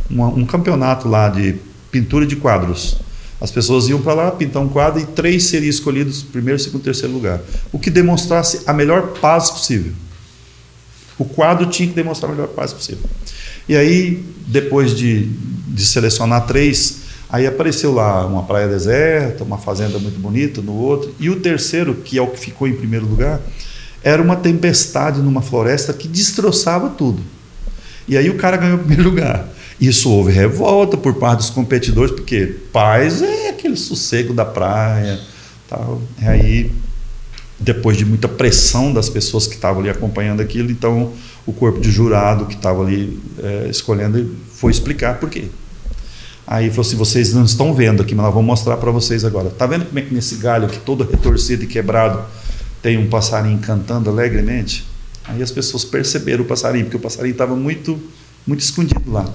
um campeonato lá de pintura de quadros. As pessoas iam para lá pintar um quadro e 3 seriam escolhidos, primeiro, segundo, terceiro lugar. O que demonstrasse a melhor paz possível. O quadro tinha que demonstrar a melhor paz possível. E aí, depois de selecionar 3, aí apareceu lá uma praia deserta, uma fazenda muito bonita no outro. E o terceiro, que é o que ficou em primeiro lugar, era uma tempestade numa floresta que destroçava tudo. E aí o cara ganhou o primeiro lugar. Isso houve revolta por parte dos competidores, porque paz é aquele sossego da praia, tal. E aí, depois de muita pressão das pessoas que estavam ali acompanhando aquilo, então o corpo de jurado que estava ali escolhendo foi explicar por quê. Aí falou assim, vocês não estão vendo aqui, mas nós vamos mostrar para vocês agora. Está vendo como é que nesse galho aqui todo retorcido e quebrado tem um passarinho cantando alegremente? Aí as pessoas perceberam o passarinho, porque o passarinho estava muito, muito escondido lá.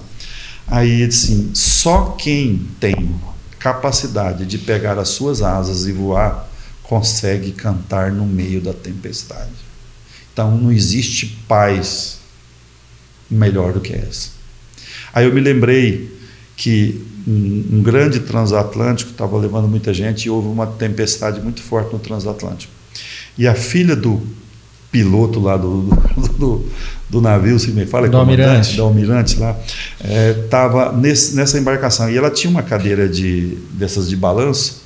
Aí ele disse assim, só quem tem capacidade de pegar as suas asas e voar consegue cantar no meio da tempestade. Então não existe paz melhor do que essa. Aí eu me lembrei que um grande transatlântico estava levando muita gente e houve uma tempestade muito forte no transatlântico. E a filha do piloto lá do navio, se me fala, do almirante lá, estava nessa embarcação. E ela tinha uma cadeira dessas de balanço,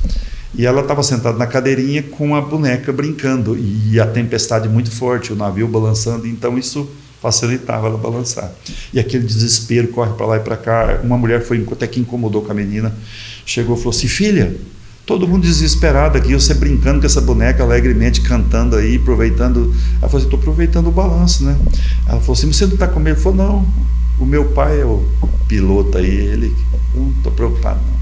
e ela estava sentada na cadeirinha com a boneca brincando, e a tempestade muito forte, o navio balançando, então isso facilitava ela balançar. E aquele desespero, corre para lá e para cá. Uma mulher foi até que incomodou com a menina, chegou e falou assim, filha, todo mundo desesperado aqui, você brincando com essa boneca alegremente, cantando aí, aproveitando. Ela falou assim, estou aproveitando o balanço, né? Ela falou assim, você não está com medo? Ele falou, não, o meu pai é o piloto aí, ele, eu não estou preocupado não.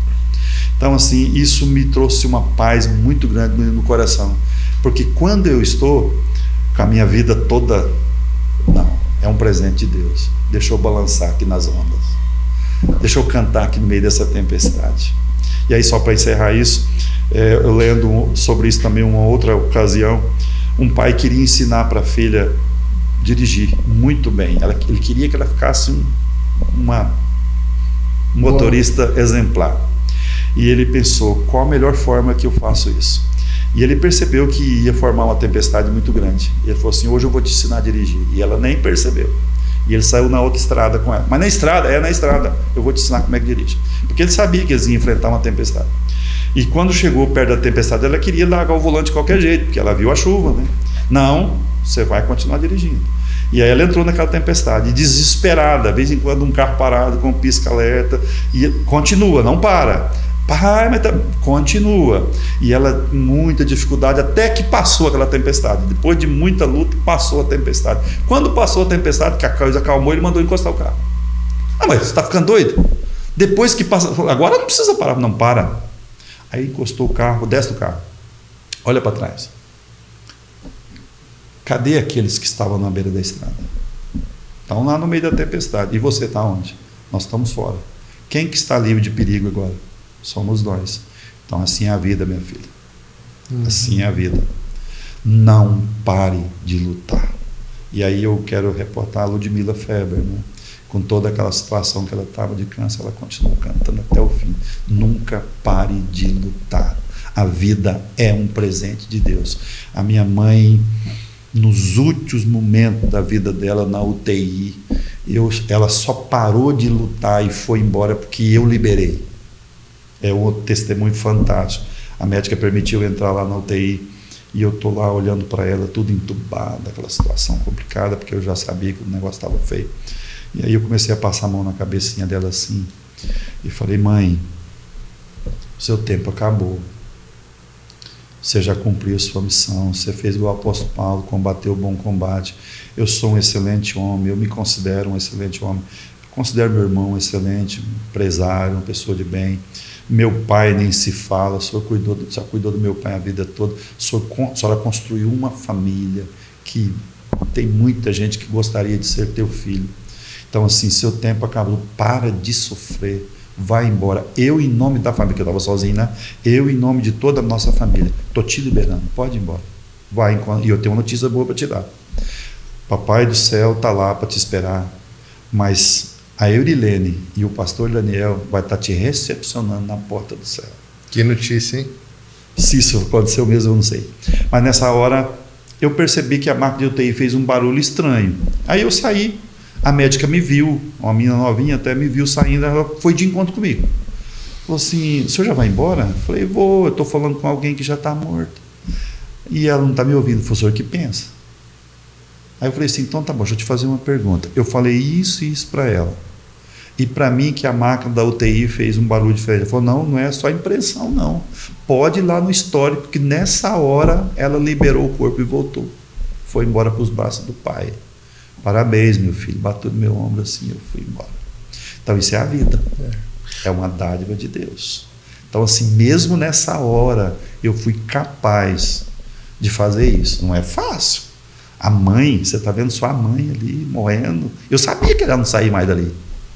Então assim, isso me trouxe uma paz muito grande no coração, porque quando eu estou com a minha vida toda, não, é um presente de Deus. Deixa eu balançar aqui nas ondas. Deixa eu cantar aqui no meio dessa tempestade. E aí, só para encerrar isso, eu lendo sobre isso também uma outra ocasião, um pai queria ensinar para a filha dirigir muito bem. Ele queria que ela ficasse uma motorista exemplar. E ele pensou, qual a melhor forma que eu faço isso? E ele percebeu que ia formar uma tempestade muito grande. E ele falou assim, hoje eu vou te ensinar a dirigir. E ela nem percebeu. E ele saiu na outra estrada com ela. Mas na estrada, eu vou te ensinar como é que dirige. Porque ele sabia que eles iam enfrentar uma tempestade. E quando chegou perto da tempestade, ela queria largar o volante de qualquer jeito, porque ela viu a chuva, né? Não, você vai continuar dirigindo. E aí ela entrou naquela tempestade, desesperada, de vez em quando um carro parado com pisca-alerta, e continua, não para. Pai, mas continua. E ela com muita dificuldade, até que passou aquela tempestade. Depois de muita luta, passou a tempestade. Quando passou a tempestade, que a coisa acalmou, ele mandou encostar o carro. Ah, mas você está ficando doido? Depois que passa, agora não precisa parar. Não, para. Aí encostou o carro, desce do carro, olha para trás. Cadê aqueles que estavam na beira da estrada? Estão lá no meio da tempestade. E você está onde? Nós estamos fora. Quem que está livre de perigo agora? Somos nós. Então assim é a vida, minha filha. Assim é a vida. Não pare de lutar. E aí eu quero reportar a Ludmila Feber, né? Com toda aquela situação que ela estava de câncer, ela continuou cantando até o fim. Nunca pare de lutar. A vida é um presente de Deus. A minha mãe, nos últimos momentos da vida dela na UTI, ela só parou de lutar e foi embora porque eu liberei. É um testemunho fantástico. A médica permitiu eu entrar lá na UTI e eu estou lá olhando para ela, tudo entubado, aquela situação complicada, porque eu já sabia que o negócio estava feio. E aí eu comecei a passar a mão na cabecinha dela assim e falei, mãe, seu tempo acabou. Você já cumpriu a sua missão, você fez igual o apóstolo Paulo, combateu o bom combate. Eu sou um excelente homem, eu me considero um excelente homem. Considero meu irmão um excelente empresário, uma pessoa de bem. Meu pai nem se fala, o senhor cuidou do meu pai a vida toda. A senhora construiu uma família que tem muita gente que gostaria de ser teu filho. Então assim, seu tempo acabou, para de sofrer, vai embora. Eu, em nome da família, que eu estava sozinho, né? Eu, em nome de toda a nossa família, estou te liberando, pode ir embora. Vai, e eu tenho uma notícia boa para te dar. Papai do céu está lá para te esperar, mas a Eurilene e o pastor Daniel vai estar te recepcionando na porta do céu. Que notícia, hein? Se isso aconteceu mesmo, eu não sei. Mas nessa hora, eu percebi que a máquina de UTI fez um barulho estranho. Aí eu saí. A médica me viu, uma menina novinha até me viu saindo, ela foi de encontro comigo. Falou assim, o senhor já vai embora? Eu falei, vou, eu estou falando com alguém que já está morto. E ela não está me ouvindo, foi o senhor que pensa. Aí eu falei assim, então tá bom, deixa eu te fazer uma pergunta. Eu falei isso e isso para ela. E para mim que a máquina da UTI fez um barulho diferente. Ela falou, não é só impressão não. Pode ir lá no histórico, que nessa hora ela liberou o corpo e voltou. Foi embora para os braços do pai. Parabéns, meu filho. Bateu no meu ombro assim, eu fui embora. Então isso é a vida. É uma dádiva de Deus. Então assim, mesmo nessa hora, eu fui capaz de fazer isso. Não é fácil. A mãe, você está vendo sua mãe ali, morrendo. Eu sabia que ela não saía mais dali. Eu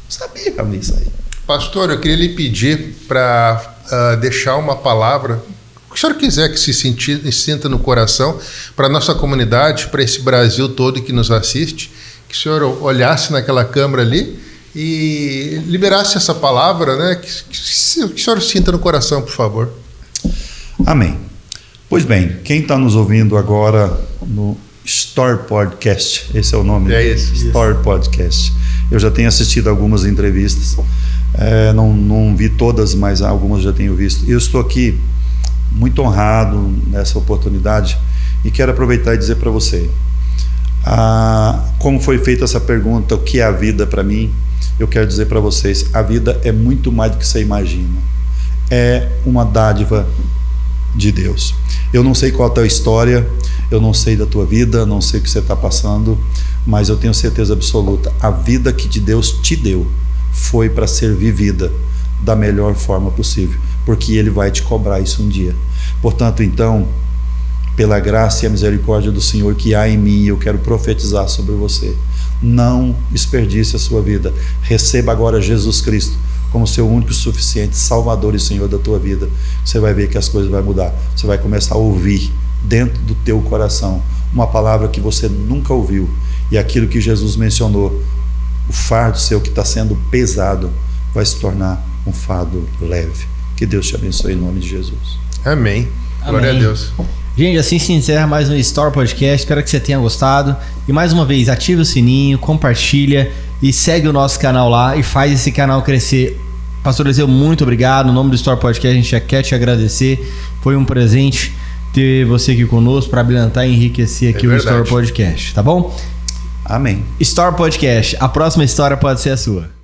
sabia que ela não ia sair. Pastor, eu queria lhe pedir para deixar uma palavra, o que o senhor quiser que se sinta no coração, para a nossa comunidade, para esse Brasil todo que nos assiste, que o senhor olhasse naquela câmera ali e liberasse essa palavra, né? Que o senhor sinta no coração, por favor. Amém. Pois bem, quem está nos ouvindo agora no Story Podcast, esse é o nome. É esse. Story Podcast. Eu já tenho assistido algumas entrevistas, não vi todas, mas algumas já tenho visto. Eu estou aqui muito honrado nessa oportunidade e quero aproveitar e dizer para você, como foi feita essa pergunta, o que é a vida para mim, eu quero dizer para vocês, a vida é muito mais do que você imagina. É uma dádiva de Deus. Eu não sei qual é a tua história, eu não sei da tua vida, não sei o que você está passando, mas eu tenho certeza absoluta, a vida que Deus te deu foi para ser vivida da melhor forma possível, porque Ele vai te cobrar isso um dia. Portanto, então, pela graça e a misericórdia do Senhor que há em mim, eu quero profetizar sobre você. Não desperdice a sua vida. Receba agora Jesus Cristo como seu único, suficiente Salvador e Senhor da tua vida. Você vai ver que as coisas vão mudar. Você vai começar a ouvir dentro do teu coração uma palavra que você nunca ouviu. E aquilo que Jesus mencionou, o fardo seu que está sendo pesado, vai se tornar um fardo leve. Que Deus te abençoe em nome de Jesus. Amém. Glória a Deus. Gente, assim se encerra mais um Store Podcast. Espero que você tenha gostado. E mais uma vez, ative o sininho, compartilha e segue o nosso canal lá e faz esse canal crescer. Pastor Eliseu, muito obrigado. No nome do Store Podcast, a gente já quer te agradecer. Foi um presente ter você aqui conosco para brilhantar e enriquecer aqui o Store Podcast, tá bom? Amém. Store Podcast, a próxima história pode ser a sua.